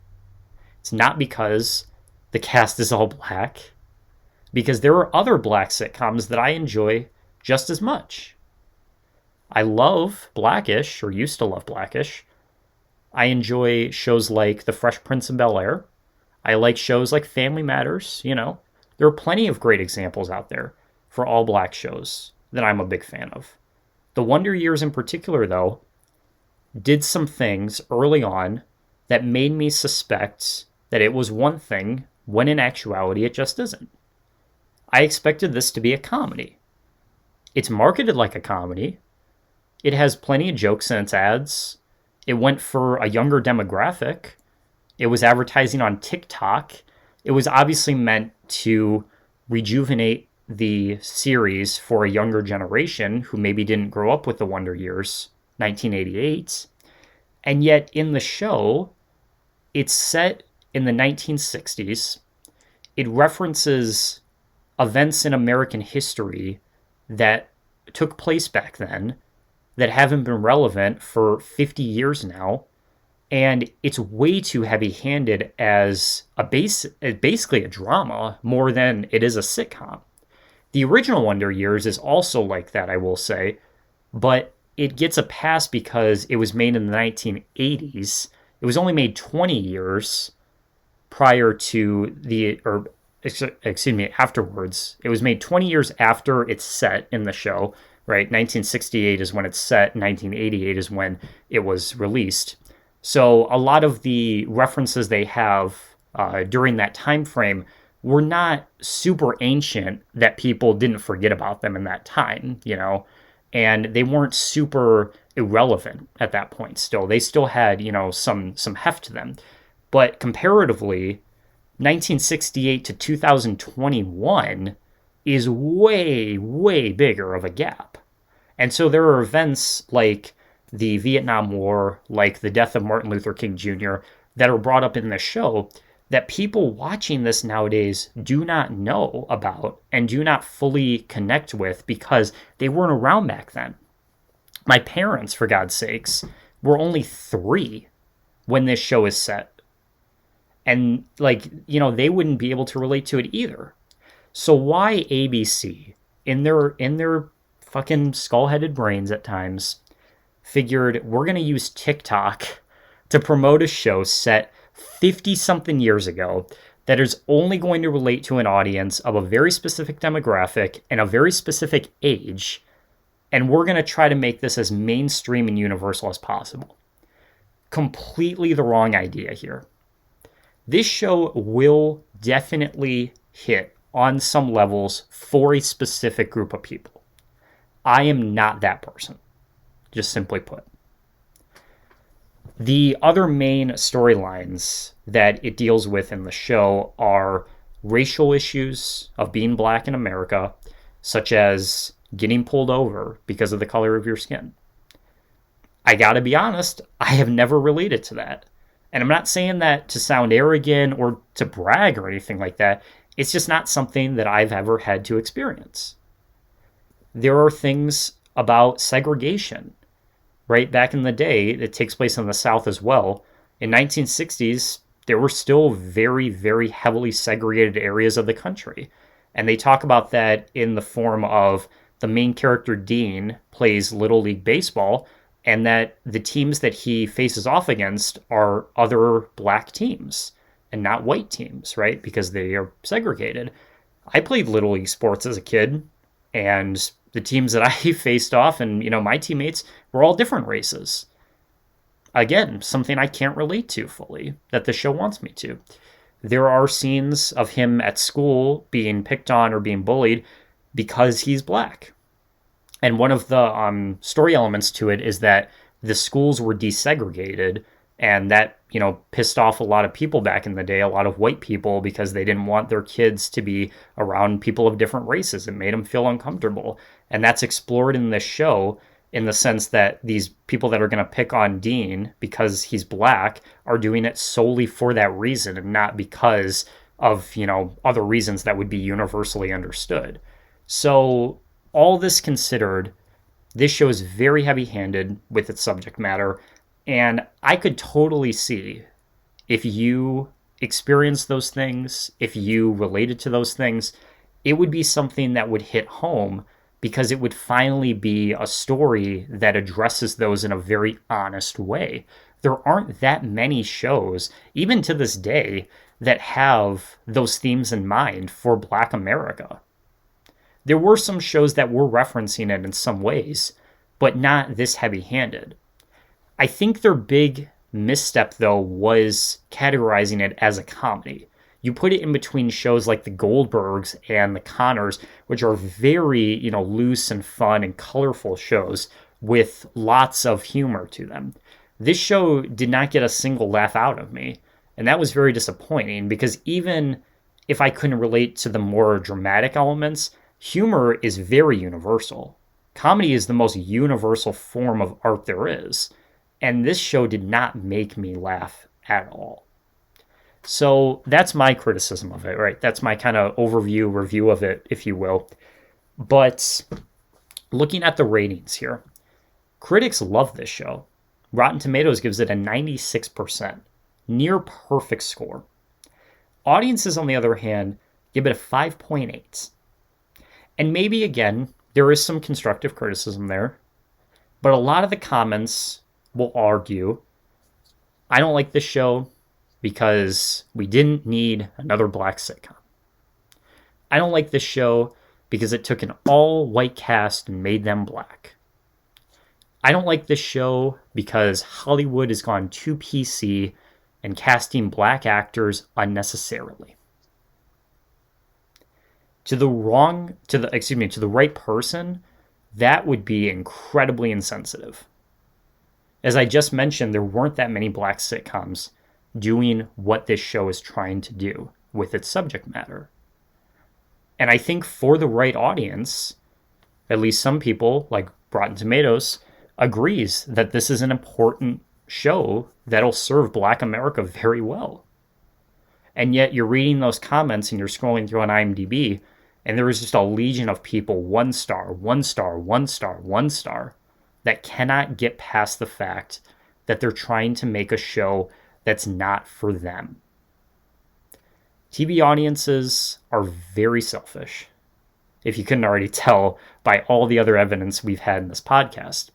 It's not because the cast is all black, because there are other black sitcoms that I enjoy just as much. I love Blackish, or used to love Blackish. I enjoy shows like The Fresh Prince of Bel-Air. I like shows like Family Matters, There are plenty of great examples out there for all black shows that I'm a big fan of. The Wonder Years in particular, though, did some things early on that made me suspect that it was one thing when in actuality it just isn't. I expected this to be a comedy. It's marketed like a comedy. It has plenty of jokes in its ads. It went for a younger demographic. It was advertising on TikTok. It was obviously meant to rejuvenate the series for a younger generation who maybe didn't grow up with the Wonder Years, 1988. And yet in the show, it's set in the 1960s. It references events in American history that took place back then that haven't been relevant for 50 years now. And it's way too heavy-handed as basically a drama more than it is a sitcom. The original Wonder Years is also like that, I will say, but it gets a pass because it was made in the 1980s. It was only made 20 years prior to afterwards. It was made 20 years after it's set in the show, right? 1968 is when it's set, 1988 is when it was released. So a lot of the references they have during that time frame were not super ancient that people didn't forget about them in that time, and they weren't super irrelevant at that point still. They still had, some heft to them. But comparatively, 1968 to 2021 is way, way bigger of a gap. And so there are events like the Vietnam War, like the death of Martin Luther King Jr., that are brought up in the show that people watching this nowadays do not know about and do not fully connect with because they weren't around back then. My parents, for God's sakes, were only 3 when this show is set. And, they wouldn't be able to relate to it either. So why ABC, in their fucking skull-headed brains at times, figured we're going to use TikTok to promote a show set 50-something years ago that is only going to relate to an audience of a very specific demographic and a very specific age, and we're going to try to make this as mainstream and universal as possible. Completely the wrong idea here. This show will definitely hit on some levels for a specific group of people. I am not that person, just simply put. The other main storylines that it deals with in the show are racial issues of being black in America, such as getting pulled over because of the color of your skin. I gotta be honest, I have never related to that. And I'm not saying that to sound arrogant or to brag or anything like that. It's just not something that I've ever had to experience. There are things about segregation. Right back in the day, it takes place in the South as well. In 1960s, there were still very, very heavily segregated areas of the country. And they talk about that in the form of the main character, Dean, plays Little League Baseball, and that the teams that he faces off against are other black teams and not white teams, right? Because they are segregated. I played Little League sports as a kid, and the teams that I faced off and, my teammates were all different races. Again, something I can't relate to fully, that the show wants me to. there are scenes of him at school being picked on or being bullied because he's black. And one of the story elements to it is that the schools were desegregated, and that, pissed off a lot of people back in the day, a lot of white people, because they didn't want their kids to be around people of different races. It made them feel uncomfortable. And that's explored in this show, in the sense that these people that are going to pick on Dean because he's black are doing it solely for that reason and not because of, other reasons that would be universally understood. So all this considered, this show is very heavy-handed with its subject matter, and I could totally see if you experienced those things, if you related to those things, it would be something that would hit home, because it would finally be a story that addresses those in a very honest way. There aren't that many shows, even to this day, that have those themes in mind for Black America. There were some shows that were referencing it in some ways, but not this heavy-handed. I think their big misstep, though, was categorizing it as a comedy. You put it in between shows like The Goldbergs and The Connors, which are very, loose and fun and colorful shows with lots of humor to them. This show did not get a single laugh out of me, and that was very disappointing, because even if I couldn't relate to the more dramatic elements, humor is very universal. Comedy is the most universal form of art there is, and this show did not make me laugh at all. So that's my criticism of it, right? That's my kind of overview, review of it, if you will. But looking at the ratings here, critics love this show. Rotten Tomatoes gives it a 96%, near perfect score. Audiences, on the other hand, give it a 5.8. And maybe, again, there is some constructive criticism there, but a lot of the comments will argue, I don't like this show because we didn't need another black sitcom. I don't like this show because it took an all-white cast and made them black. I don't like this show because Hollywood has gone too PC and casting black actors unnecessarily. To the right person, that would be incredibly insensitive. As I just mentioned, there weren't that many black sitcoms doing what this show is trying to do with its subject matter. And I think for the right audience, at least some people, like Rotten Tomatoes, agrees that this is an important show that'll serve Black America very well. And yet you're reading those comments and you're scrolling through on IMDb, and there is just a legion of people, 1 star, 1 star, 1 star, 1 star, that cannot get past the fact that they're trying to make a show that's not for them. TV audiences are very selfish, if you couldn't already tell by all the other evidence we've had in this podcast.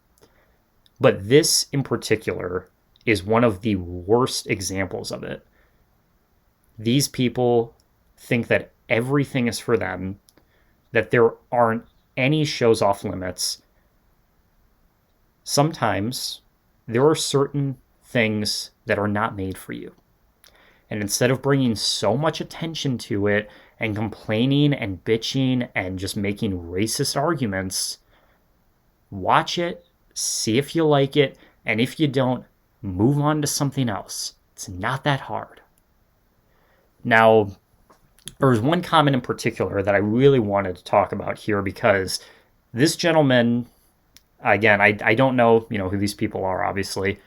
But this in particular is one of the worst examples of it. These people think that everything is for them, that there aren't any shows off limits. Sometimes there are certain things that are not made for you. And instead of bringing so much attention to it and complaining and bitching and just making racist arguments, watch it, see if you like it, and if you don't, move on to something else. It's not that hard. Now, there was one comment in particular that I really wanted to talk about here, because this gentleman, again, I don't know, who these people are, obviously,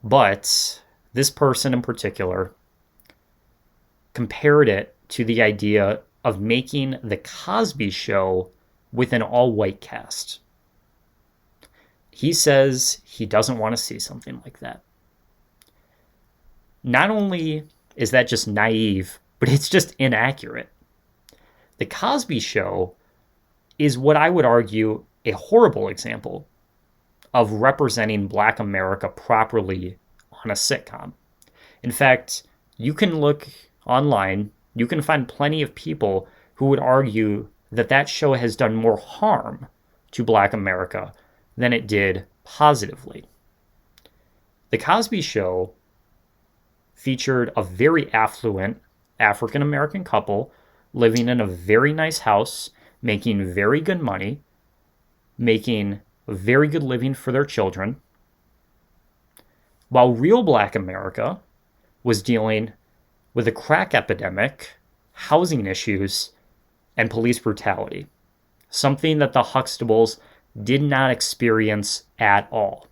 but this person in particular compared it to the idea of making The Cosby Show with an all-white cast. He says he doesn't want to see something like that. Not only is that just naive, but it's just inaccurate. The Cosby Show is what I would argue a horrible example of representing Black America properly on a sitcom. In fact, you can look online, you can find plenty of people who would argue that that show has done more harm to Black America than it did positively. The Cosby Show featured a very affluent African-American couple living in a very nice house, making very good money, making a very good living for their children, while real Black America was dealing with a crack epidemic, housing issues, and police brutality, something that the Huxtables did not experience at all.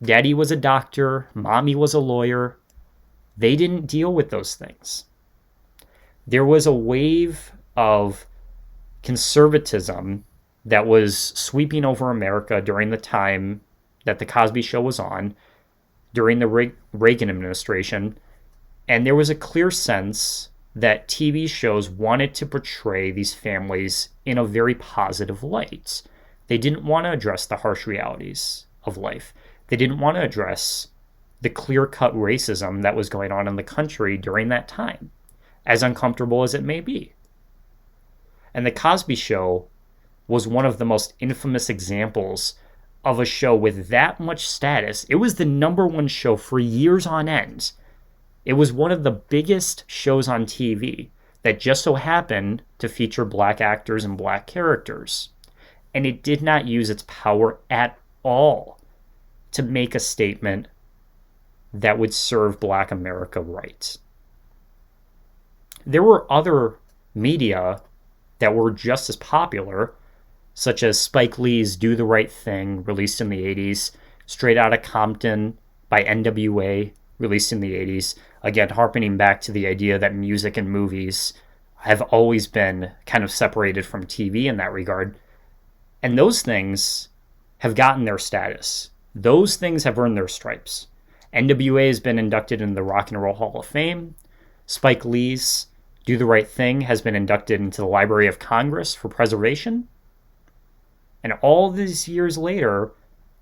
Daddy was a doctor, mommy was a lawyer. They didn't deal with those things. There was a wave of conservatism that was sweeping over America during the time that The Cosby Show was on, during the Reagan administration, and there was a clear sense that TV shows wanted to portray these families in a very positive light. They didn't want to address the harsh realities of life. They didn't want to address the clear-cut racism that was going on in the country during that time, as uncomfortable as it may be. And The Cosby Show was one of the most infamous examples of a show with that much status. It was the number one show for years on end. It was one of the biggest shows on TV that just so happened to feature Black actors and Black characters. And it did not use its power at all to make a statement that would serve Black America right. There were other media that were just as popular, such as Spike Lee's Do the Right Thing, released in the 80s, Straight Outta Compton by NWA, released in the 80s, again, harkening back to the idea that music and movies have always been kind of separated from TV in that regard. And those things have gotten their status. Those things have earned their stripes. NWA has been inducted into the Rock and Roll Hall of Fame. Spike Lee's Do the Right Thing has been inducted into the Library of Congress for preservation. And all these years later,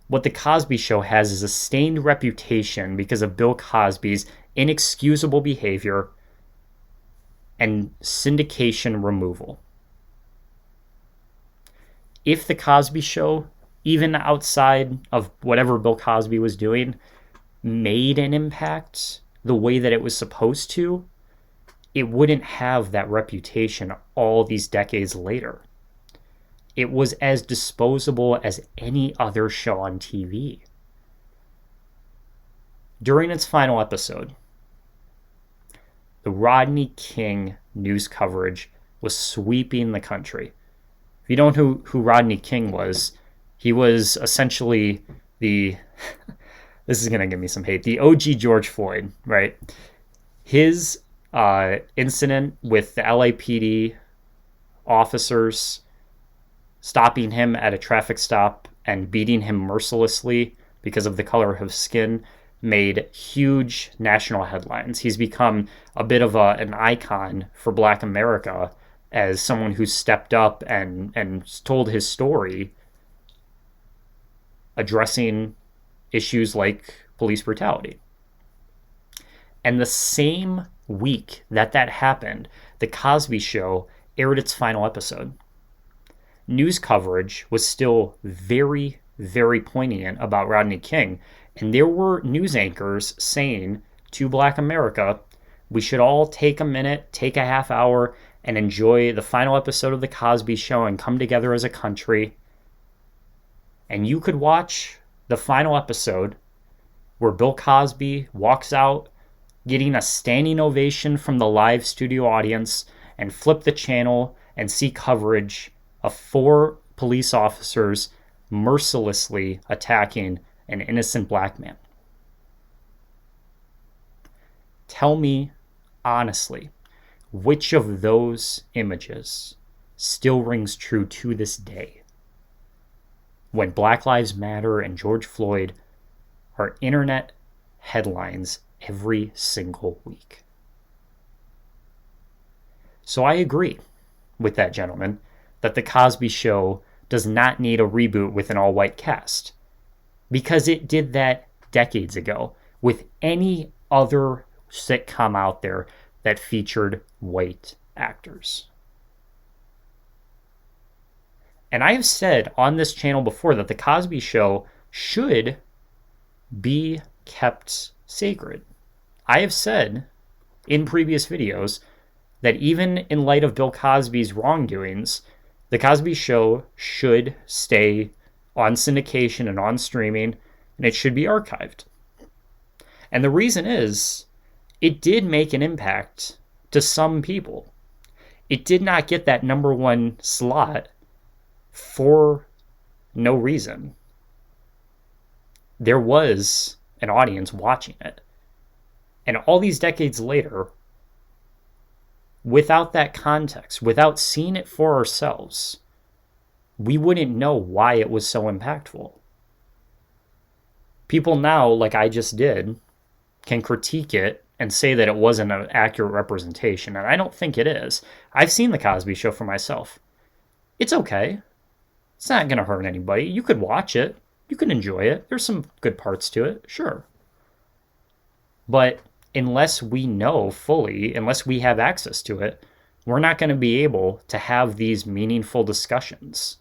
what The Cosby Show has is a stained reputation because of Bill Cosby's inexcusable behavior and syndication removal. If The Cosby Show, even outside of whatever Bill Cosby was doing, made an impact the way that it was supposed to, it wouldn't have that reputation all these decades later. It was as disposable as any other show on TV. During its final episode, the Rodney King news coverage was sweeping the country. If you don't know who Rodney King was, he was essentially the, this is going to give me some hate, the OG George Floyd, right? His incident with the LAPD officers stopping him at a traffic stop and beating him mercilessly because of the color of his skin made huge national headlines. He's become a bit of an icon for Black America as someone who stepped up and told his story addressing issues like police brutality. And the same week that happened, The Cosby Show aired its final episode. News coverage was still very, very poignant about Rodney King, and there were news anchors saying to Black America, we should all take a minute, take a half hour, and enjoy the final episode of The Cosby Show and come together as a country. And you could watch the final episode where Bill Cosby walks out getting a standing ovation from the live studio audience and flip the channel and see coverage of 4 police officers mercilessly attacking an innocent Black man. Tell me honestly, which of those images still rings true to this day when Black Lives Matter and George Floyd are internet headlines every single week? So I agree with that gentleman that The Cosby Show does not need a reboot with an all-white cast, because it did that decades ago with any other sitcom out there that featured white actors. And I have said on this channel before that The Cosby Show should be kept sacred. I have said in previous videos that even in light of Bill Cosby's wrongdoings, The Cosby Show should stay on syndication and on streaming, and it should be archived. And the reason is, it did make an impact to some people. It did not get that number one slot for no reason. There was an audience watching it. And all these decades later, without that context, without seeing it for ourselves, we wouldn't know why it was so impactful. People now, like I just did, can critique it and say that it wasn't an accurate representation, and I don't think it is. I've seen The Cosby Show for myself. It's okay. It's not going to hurt anybody. You could watch it. You can enjoy it. There's some good parts to it, sure. But unless we know fully, unless we have access to it, we're not going to be able to have these meaningful discussions.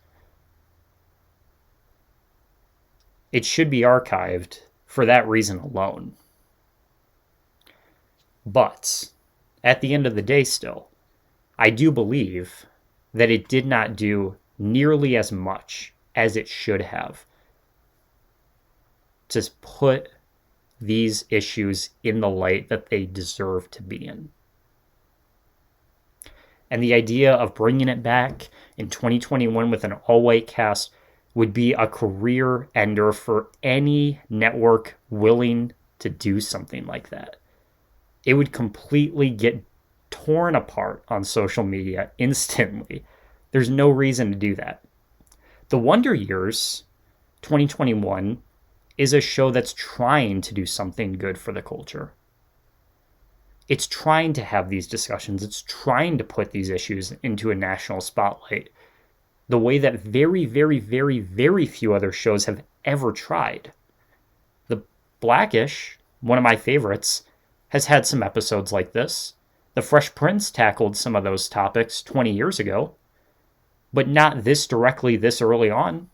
It should be archived for that reason alone. But at the end of the day still, I do believe that it did not do nearly as much as it should have to put these issues in the light that they deserve to be in. And the idea of bringing it back in 2021 with an all-white cast would be a career ender for any network willing to do something like that. It would completely get torn apart on social media instantly. There's no reason to do that. The Wonder Years 2021 is a show that's trying to do something good for the culture. It's trying to have these discussions. It's trying to put these issues into a national spotlight the way that very, very, very, very few other shows have ever tried. The Blackish, one of my favorites, has had some episodes like this. The Fresh Prince tackled some of those topics 20 years ago, but not this directly this early on.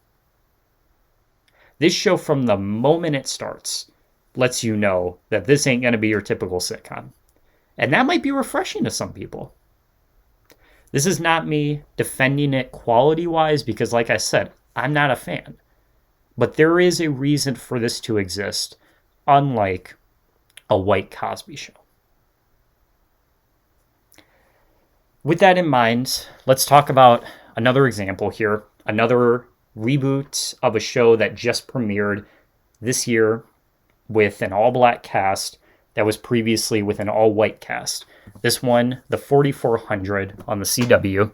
This show, from the moment it starts, lets you know that this ain't going to be your typical sitcom. And that might be refreshing to some people. This is not me defending it quality-wise because, like I said, I'm not a fan. But there is a reason for this to exist, unlike a white Cosby Show. With that in mind, let's talk about another example here, another reboot of a show that just premiered this year with an all-black cast that was previously with an all-white cast. This one, the 4400 on the CW.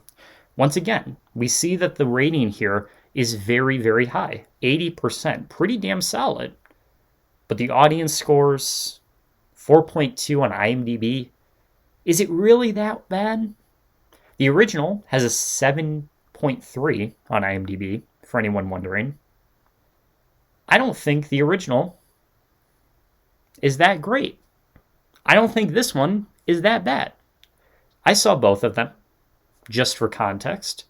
Once again, we see that the rating here is very, very high, 80%, pretty damn solid. But the audience scores 4.2 on IMDb. Is it really that bad? The original has a 7.3 on IMDb, for anyone wondering. I don't think the original is that great. I don't think this one is that bad. I saw both of them, just for context,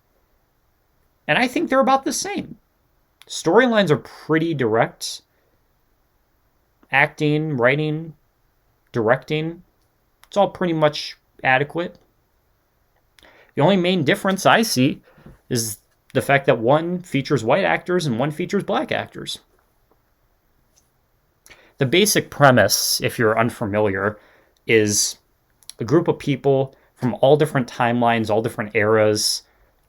and I think they're about the same. Storylines are pretty direct. Acting, writing, directing, it's all pretty much adequate. The only main difference I see is the fact that one features white actors and one features black actors. The basic premise, if you're unfamiliar, is a group of people from all different timelines, all different eras,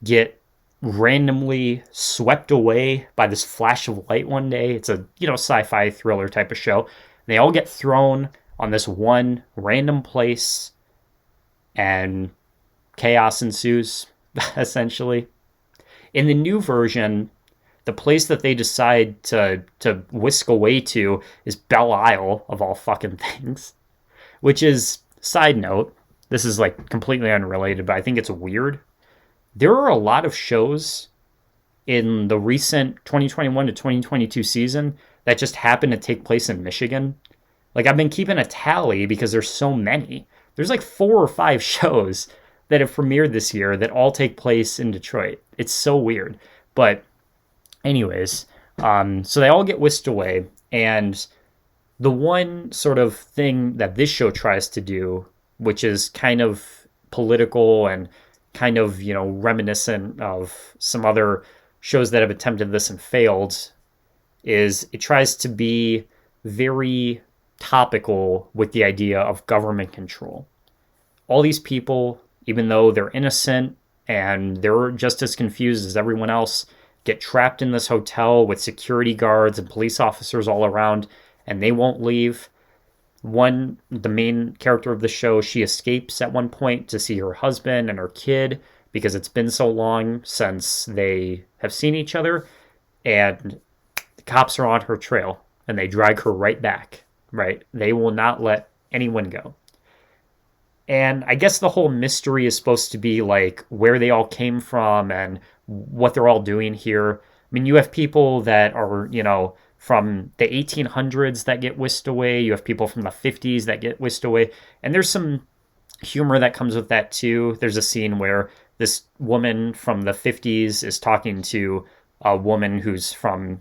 get randomly swept away by this flash of light one day. It's a, sci-fi thriller type of show. They all get thrown on this one random place and chaos ensues, essentially. In the new version, the place that they decide to whisk away to is Belle Isle, of all fucking things. Which is, side note, this is like completely unrelated, but I think it's weird. There are a lot of shows in the recent 2021 to 2022 season that just happen to take place in Michigan. Like, I've been keeping a tally because there's so many. There's like 4 or 5 shows that have premiered this year that all take place in Detroit. It's so weird. But anyways, so they all get whisked away, and the one sort of thing that this show tries to do which is kind of political and kind of, reminiscent of some other shows that have attempted this and failed, is it tries to be very topical with the idea of government control. All these people, even though they're innocent and they're just as confused as everyone else, get trapped in this hotel with security guards and police officers all around, and they won't leave. The main character of the show, she escapes at one point to see her husband and her kid because it's been so long since they have seen each other, and the cops are on her trail and they drag her right back, right? They will not let anyone go. And I guess the whole mystery is supposed to be like where they all came from and what they're all doing here. I mean, you have people that are, from the 1800s that get whisked away. You have people from the 50s that get whisked away. And there's some humor that comes with that too. There's a scene where this woman from the 50s is talking to a woman who's from,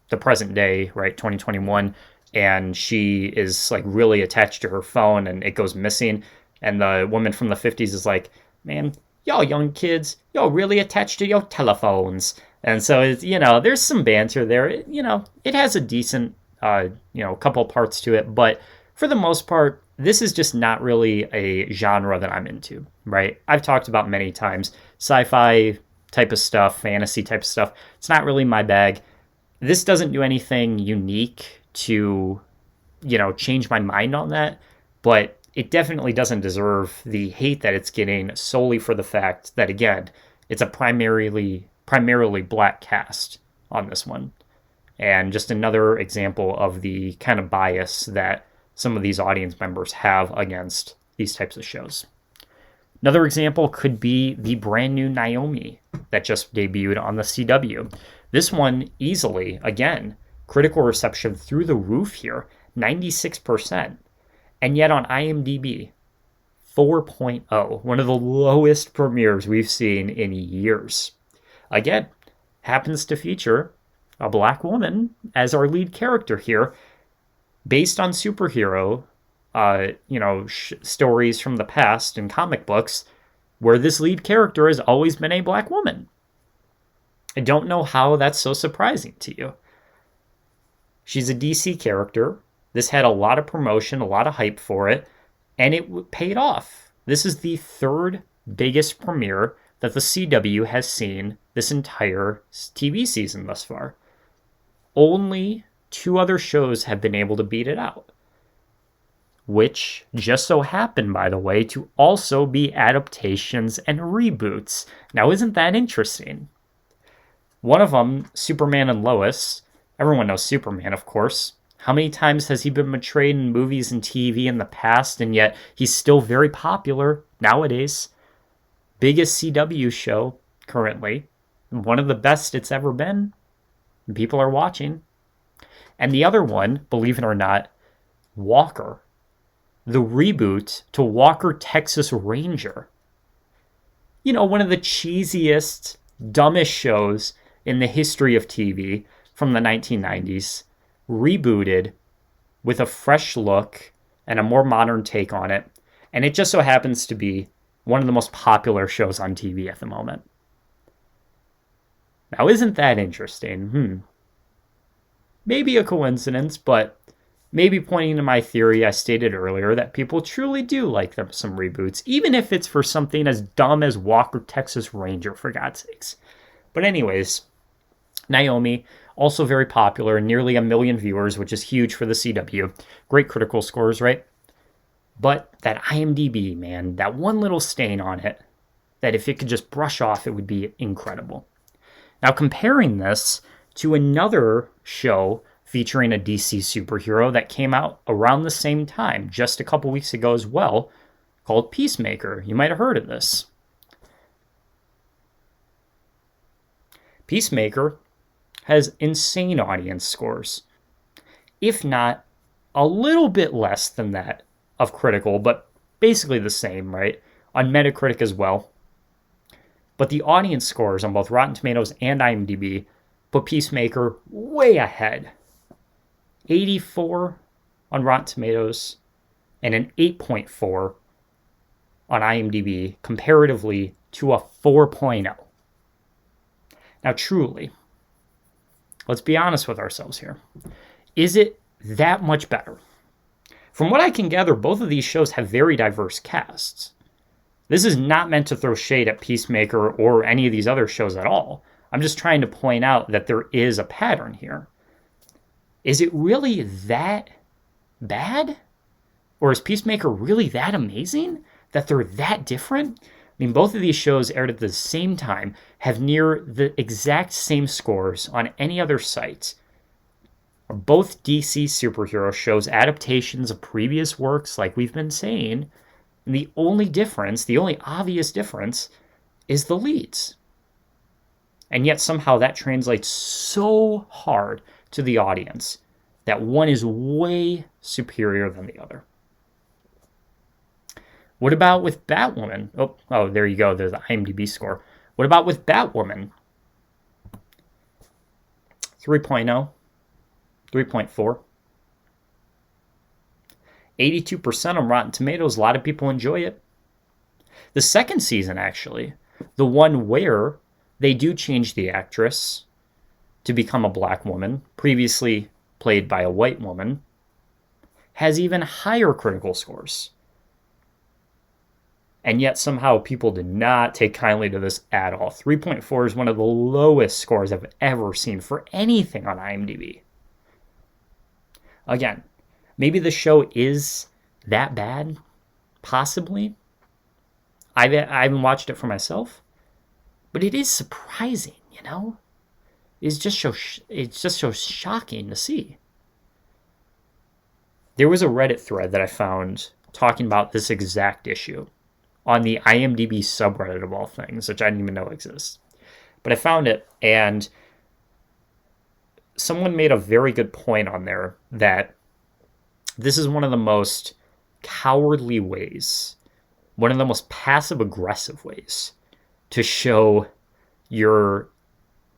the present day, right, 2021. And she is like really attached to her phone and it goes missing. And the woman from the 50s is like, man, y'all young kids, y'all really attached to your telephones. And so, it's, there's some banter there. It has a decent, couple parts to it. But for the most part, this is just not really a genre that I'm into, right? I've talked about many times, sci-fi type of stuff, fantasy type of stuff. It's not really my bag. This doesn't do anything unique to, change my mind on that. But it definitely doesn't deserve the hate that it's getting solely for the fact that, again, it's a primarily black cast on this one. And just another example of the kind of bias that some of these audience members have against these types of shows. Another example could be the brand new Naomi that just debuted on the CW. This one easily, again, critical reception through the roof here, 96%. And yet on IMDb, 4.0, one of the lowest premieres we've seen in years. Again, happens to feature a black woman as our lead character here, based on superhero, stories from the past in comic books, where this lead character has always been a black woman. I don't know how that's so surprising to you. She's a DC character. This had a lot of promotion, a lot of hype for it, and it paid off. This is the third biggest premiere that the CW has seen this entire TV season thus far. Only 2 other shows have been able to beat it out, which just so happen, by the way, to also be adaptations and reboots. Now, isn't that interesting? One of them, Superman and Lois. Everyone knows Superman, of course. How many times has he been portrayed in movies and TV in the past, and yet he's still very popular nowadays? Biggest CW show currently. One of the best it's ever been. People are watching. And the other one, believe it or not, Walker. The reboot to Walker, Texas Ranger. One of the cheesiest, dumbest shows in the history of TV from the 1990s. Rebooted with a fresh look and a more modern take on it. And it just so happens to be one of the most popular shows on TV at the moment. Now, isn't that interesting? Maybe a coincidence, but maybe pointing to my theory I stated earlier that people truly do like some reboots, even if it's for something as dumb as Walker, Texas Ranger, for God's sakes. But anyways, Naomi, also very popular, nearly 1 million viewers, which is huge for the CW. Great critical scores, right? But that IMDb, man, that one little stain on it, that if it could just brush off, it would be incredible. Now, comparing this to another show featuring a DC superhero that came out around the same time, just a couple weeks ago as well, called Peacemaker. You might have heard of this. Peacemaker has insane audience scores, if not a little bit less than that of critical, but basically the same, right? On Metacritic as well. But the audience scores on both Rotten Tomatoes and IMDb put Peacemaker way ahead. 84 on Rotten Tomatoes and an 8.4 on IMDb comparatively to a 4.0. Now, truly, let's be honest with ourselves here. Is it that much better? From what I can gather, both of these shows have very diverse casts. This is not meant to throw shade at Peacemaker or any of these other shows at all. I'm just trying to point out that there is a pattern here. Is it really that bad? Or is Peacemaker really that amazing that they're that different? I mean, both of these shows aired at the same time, have near the exact same scores on any other site. Are both DC superhero shows adaptations of previous works, like we've been saying. And the only difference, the only obvious difference, is the leads. And yet somehow that translates so hard to the audience that one is way superior than the other. What about with Batwoman? Oh, there you go. There's the IMDb score. What about with Batwoman? 3.0, 3.4. 82% on Rotten Tomatoes. A lot of people enjoy it. The second season, actually, the one where they do change the actress to become a black woman, previously played by a white woman, has even higher critical scores. And yet somehow people did not take kindly to this at all. 3.4 is one of the lowest scores I've ever seen for anything on IMDb. Again, maybe the show is that bad, possibly. I haven't watched it for myself, but it is surprising, you know? It's just so shocking to see. There was a Reddit thread that I found talking about this exact issue on the IMDb subreddit of all things, which I didn't even know exists. But I found it, and someone made a very good point on there that this is one of the most cowardly ways, one of the most passive-aggressive ways to show your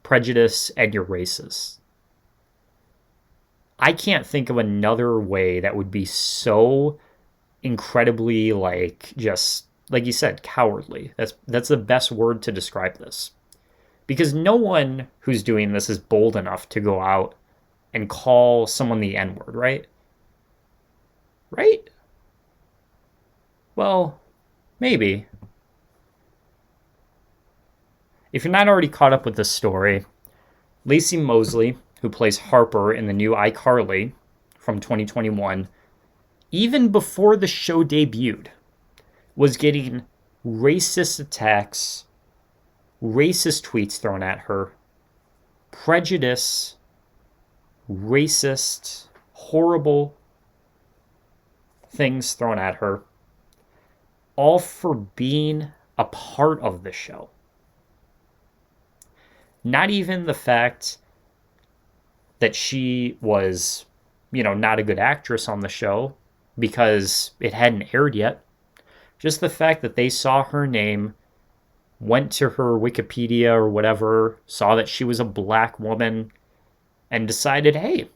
prejudice and your racist. I can't think of another way that would be so incredibly, just like you said, cowardly. That's the best word to describe this. Because no one who's doing this is bold enough to go out and call someone the N-word, right? Right? Well, maybe. If you're not already caught up with this story, Lacey Mosley, who plays Harper in the new iCarly from 2021, even before the show debuted, was getting racist attacks, racist tweets thrown at her, prejudice, racist, horrible things thrown at her, all for being a part of the show. Not even the fact that she was, not a good actress on the show because it hadn't aired yet. Just the fact that they saw her name, went to her Wikipedia or whatever, saw that she was a black woman, and decided, hey,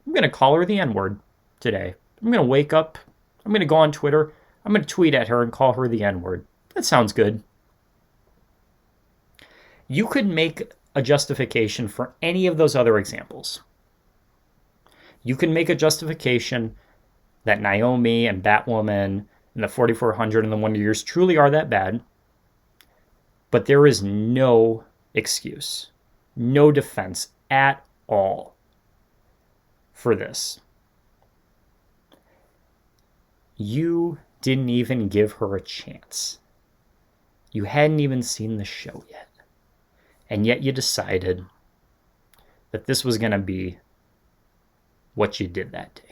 I'm going to call her the N-word today. I'm going to wake up, I'm going to go on Twitter, I'm going to tweet at her and call her the N-word. That sounds good. You could make a justification for any of those other examples. You can make a justification that Naomi and Batwoman and the 4400 and the Wonder Years truly are that bad, but there is no excuse, no defense at all for this. You didn't even give her a chance. You hadn't even seen the show yet. And yet you decided that this was going to be what you did that day.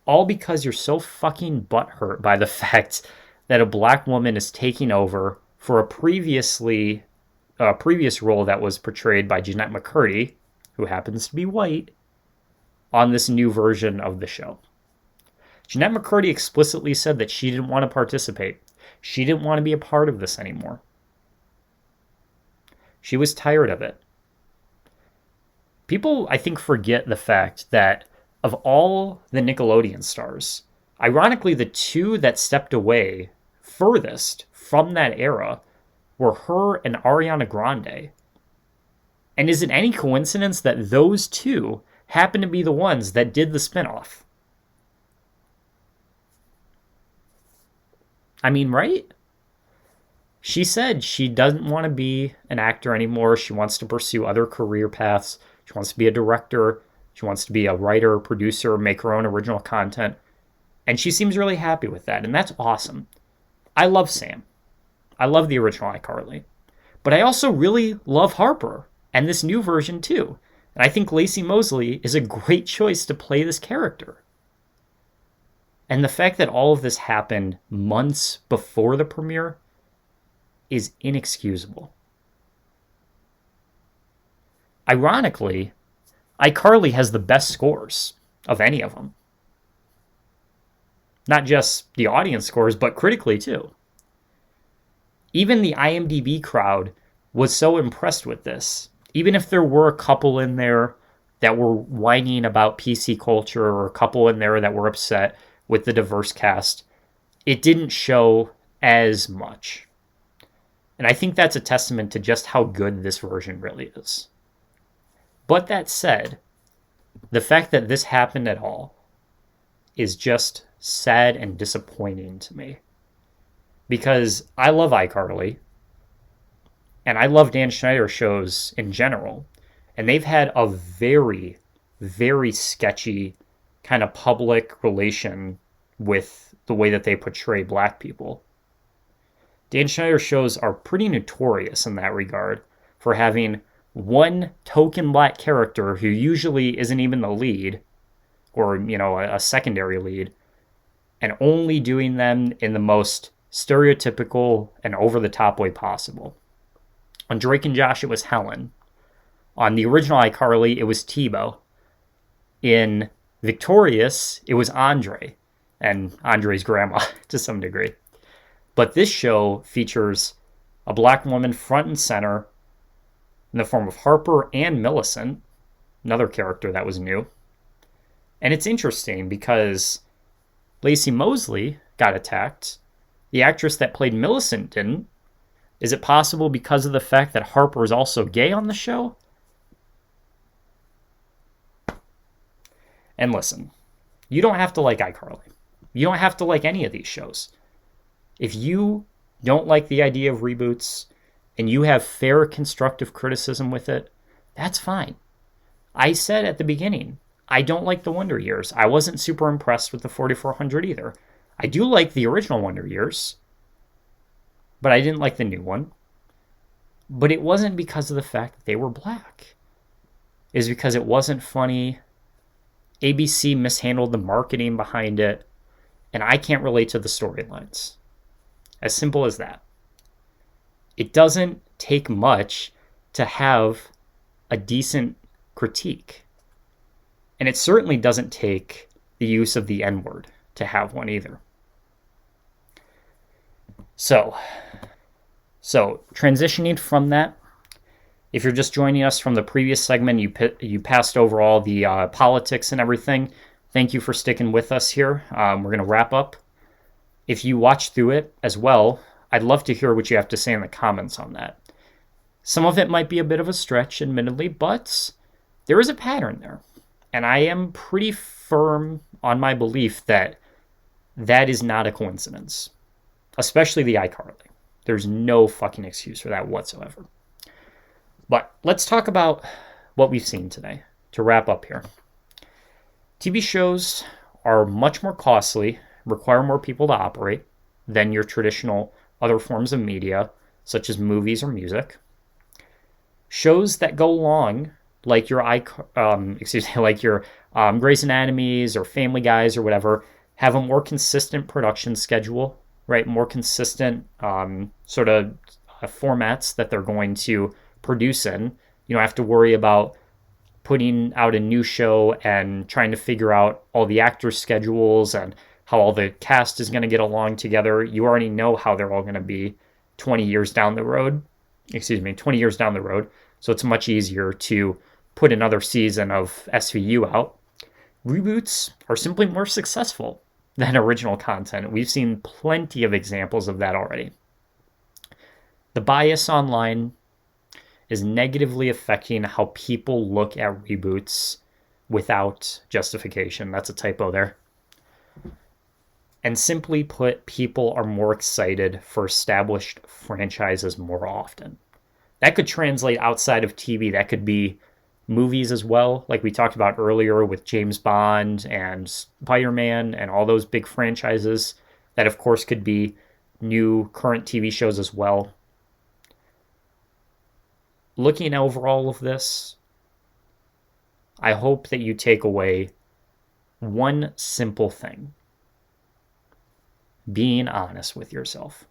All because you're so fucking butthurt by the fact that a black woman is taking over for a previous role that was portrayed by Jeanette McCurdy, who happens to be white, on this new version of the show. Jeanette McCurdy explicitly said that she didn't want to participate. She didn't want to be a part of this anymore. She was tired of it. People, I think, forget the fact that of all the Nickelodeon stars, Ironically, the two that stepped away furthest from that era were her and Ariana Grande. And is it any coincidence that those two happen to be the ones that did the spinoff? I mean, right? She said she doesn't want to be an actor anymore. She wants to pursue other career paths. She wants to be a director. She wants to be a writer, producer, make her own original content. And she seems really happy with that. And that's awesome. I love Sam. I love the original iCarly. But I also really love Harper and this new version too. And I think Lacey Mosley is a great choice to play this character. And the fact that all of this happened months before the premiere is inexcusable. Ironically, iCarly has the best scores of any of them. Not just the audience scores, but critically too. Even the IMDb crowd was so impressed with this. Even if there were a couple in there that were whining about PC culture, or a couple in there that were upset with the diverse cast, it didn't show as much. And I think that's a testament to just how good this version really is. But that said, the fact that this happened at all is just sad and disappointing to me. Because I love iCarly, and I love Dan Schneider shows in general, and they've had a very, very sketchy kind of public relation with the way that they portray black people. Dan Schneider shows are pretty notorious in that regard for having one token black character who usually isn't even the lead, or, a secondary lead, and only doing them in the most stereotypical and over-the-top way possible. On Drake and Josh, it was Helen. On the original iCarly, it was Tebow. In Victorious, it was Andre, and Andre's grandma to some degree. But this show features a black woman front and center in the form of Harper and Millicent, another character that was new. And it's interesting because Lacey Mosley got attacked. The actress that played Millicent didn't. Is it possible because of the fact that Harper is also gay on the show? And listen, you don't have to like iCarly. You don't have to like any of these shows. If you don't like the idea of reboots and you have fair constructive criticism with it, that's fine. I said at the beginning, I don't like the Wonder Years. I wasn't super impressed with the 4400 either. I do like the original Wonder Years, but I didn't like the new one. But it wasn't because of the fact that they were black. It's because it wasn't funny. ABC mishandled the marketing behind it, and I can't relate to the storylines. As simple as that. It doesn't take much to have a decent critique. And it certainly doesn't take the use of the N-word to have one either. So transitioning from that, if you're just joining us from the previous segment, you passed over all the politics and everything. Thank you for sticking with us here. We're going to wrap up. If you watch through it as well, I'd love to hear what you have to say in the comments on that. Some of it might be a bit of a stretch, admittedly, but there is a pattern there. And I am pretty firm on my belief that that is not a coincidence. Especially the iCarly. There's no fucking excuse for that whatsoever. But let's talk about what we've seen today to wrap up here. TV shows are much more costly, require more people to operate than your traditional other forms of media, such as movies or music. Shows that go long, like your Grey's Anatomies or Family Guys or whatever, have a more consistent production schedule, right? More consistent formats that they're going to produce in. You don't have to worry about putting out a new show and trying to figure out all the actors' schedules and how all the cast is going to get along together. You already know how they're all going to be 20 years down the road. So it's much easier to put another season of SVU out. Reboots are simply more successful than original content. We've seen plenty of examples of that already. The bias online is negatively affecting how people look at reboots without justification. That's a typo there. And simply put, people are more excited for established franchises more often. That could translate outside of TV. That could be movies as well, like we talked about earlier with James Bond and Spider-Man and all those big franchises. That, of course, could be new current TV shows as well. Looking over all of this, I hope that you take away one simple thing: being honest with yourself.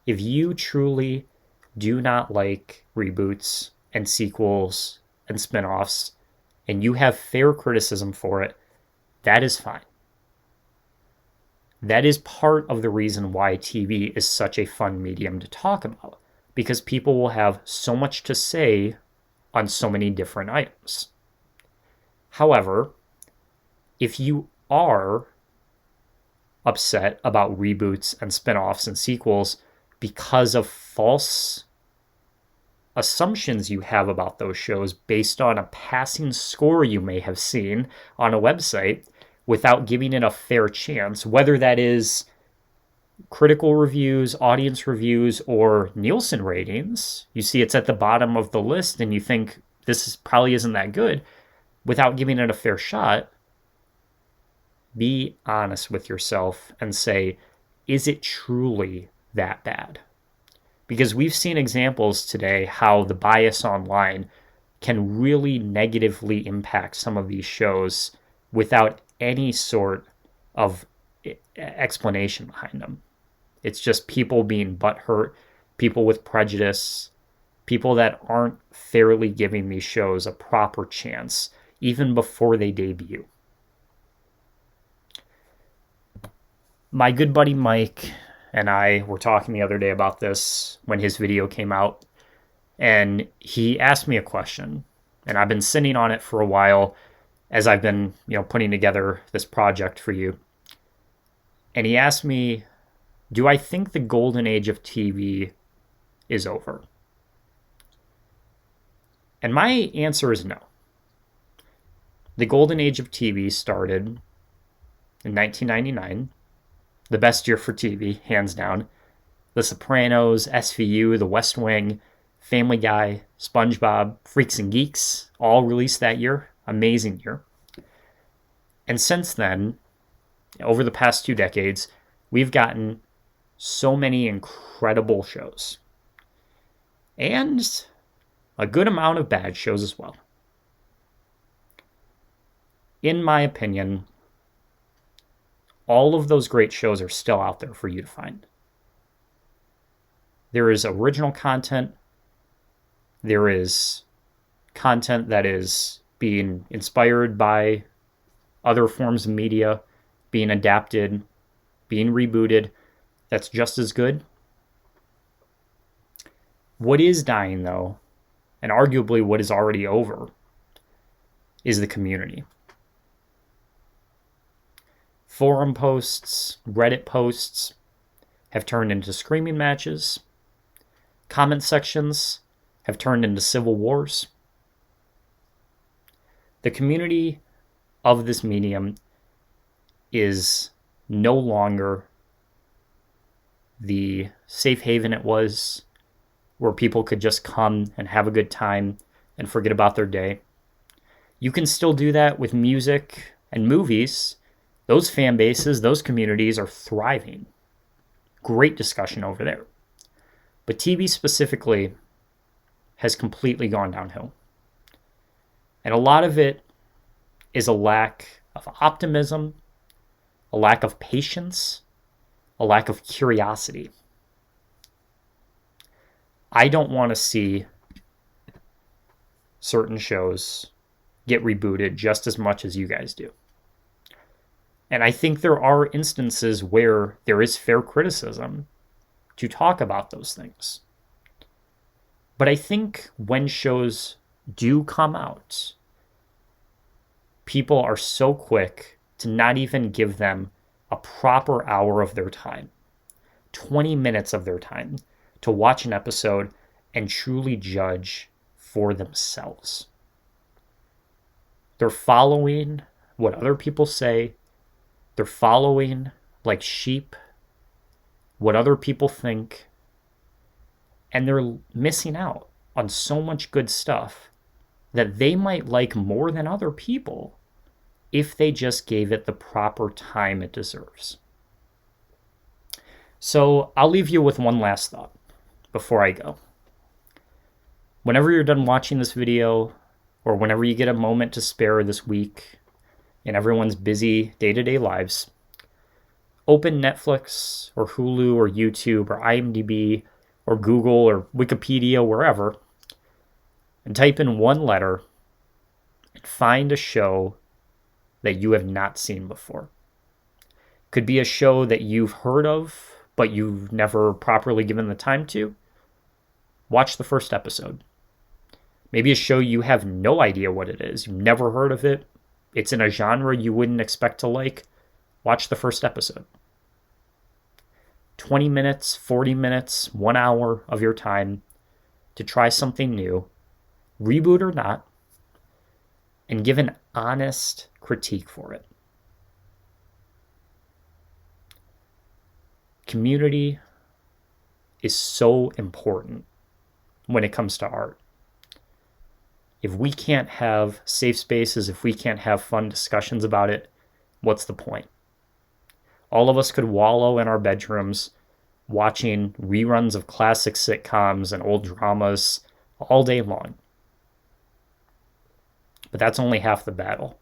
If you truly do not like reboots and sequels and spin-offs, and you have fair criticism for it, that is fine. That is part of the reason why TV is such a fun medium to talk about, because people will have so much to say on so many different items. However, if you are upset about reboots and spin-offs and sequels because of false assumptions you have about those shows based on a passing score you may have seen on a website without giving it a fair chance, whether that is critical reviews, audience reviews, or Nielsen ratings, you see it's at the bottom of the list and you think probably isn't that good, without giving it a fair shot, be honest with yourself and say, is it truly that bad? Because we've seen examples today how the bias online can really negatively impact some of these shows without any sort of explanation behind them. It's just people being butthurt, people with prejudice, people that aren't fairly giving these shows a proper chance, even before they debut. My good buddy Mike and I were talking the other day about this when his video came out, and he asked me a question, and I've been sitting on it for a while as I've been, putting together this project for you. And he asked me, do I think the golden age of TV is over? And my answer is no. The golden age of TV started in 1999. The best year for TV, hands down. The Sopranos, SVU, The West Wing, Family Guy, SpongeBob, Freaks and Geeks, all released that year. Amazing year. And since then, over the past 2 decades, we've gotten so many incredible shows. And a good amount of bad shows as well. In my opinion, all of those great shows are still out there for you to find. There is original content. There is content that is being inspired by other forms of media, being adapted, being rebooted. That's just as good. What is dying, though, and arguably what is already over, is the community. Forum posts, Reddit posts have turned into screaming matches. Comment sections have turned into civil wars. The community of this medium is no longer the safe haven it was, where people could just come and have a good time and forget about their day. You can still do that with music and movies. Those fan bases, those communities are thriving. Great discussion over there. But TV specifically has completely gone downhill. And a lot of it is a lack of optimism, a lack of patience, a lack of curiosity. I don't want to see certain shows get rebooted just as much as you guys do. And I think there are instances where there is fair criticism to talk about those things. But I think when shows do come out, people are so quick to not even give them a proper hour of their time, 20 minutes of their time, to watch an episode and truly judge for themselves. They're following what other people say. They're following, like sheep, what other people think. And they're missing out on so much good stuff that they might like more than other people if they just gave it the proper time it deserves. So I'll leave you with one last thought before I go. Whenever you're done watching this video, or whenever you get a moment to spare this week in everyone's busy day-to-day lives, open Netflix or Hulu or YouTube or IMDb or Google or Wikipedia, wherever, and type in one letter and find a show that you have not seen before. Could be a show that you've heard of, but you've never properly given the time to. Watch the first episode. Maybe a show you have no idea what it is. You've never heard of it. It's in a genre you wouldn't expect to like. Watch the first episode. 20 minutes, 40 minutes, 1 hour of your time to try something new, reboot or not, and give an honest critique for it. Community is so important when it comes to art. If we can't have safe spaces, if we can't have fun discussions about it, what's the point? All of us could wallow in our bedrooms watching reruns of classic sitcoms and old dramas all day long. But that's only half the battle.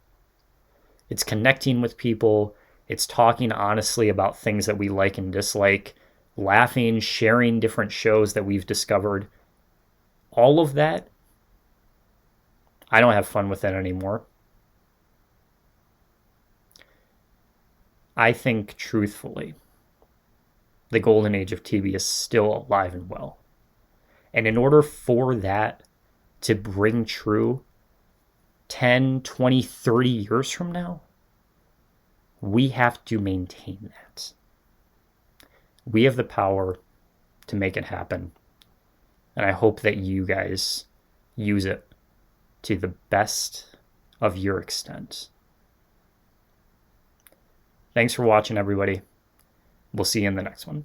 It's connecting with people. It's talking honestly about things that we like and dislike, laughing, sharing different shows that we've discovered. All of that, I don't have fun with it anymore. I think, truthfully, the golden age of TV is still alive and well. And in order for that to ring true 10, 20, 30 years from now, we have to maintain that. We have the power to make it happen. And I hope that you guys use it to the best of your extent. Thanks for watching, everybody. We'll see you in the next one.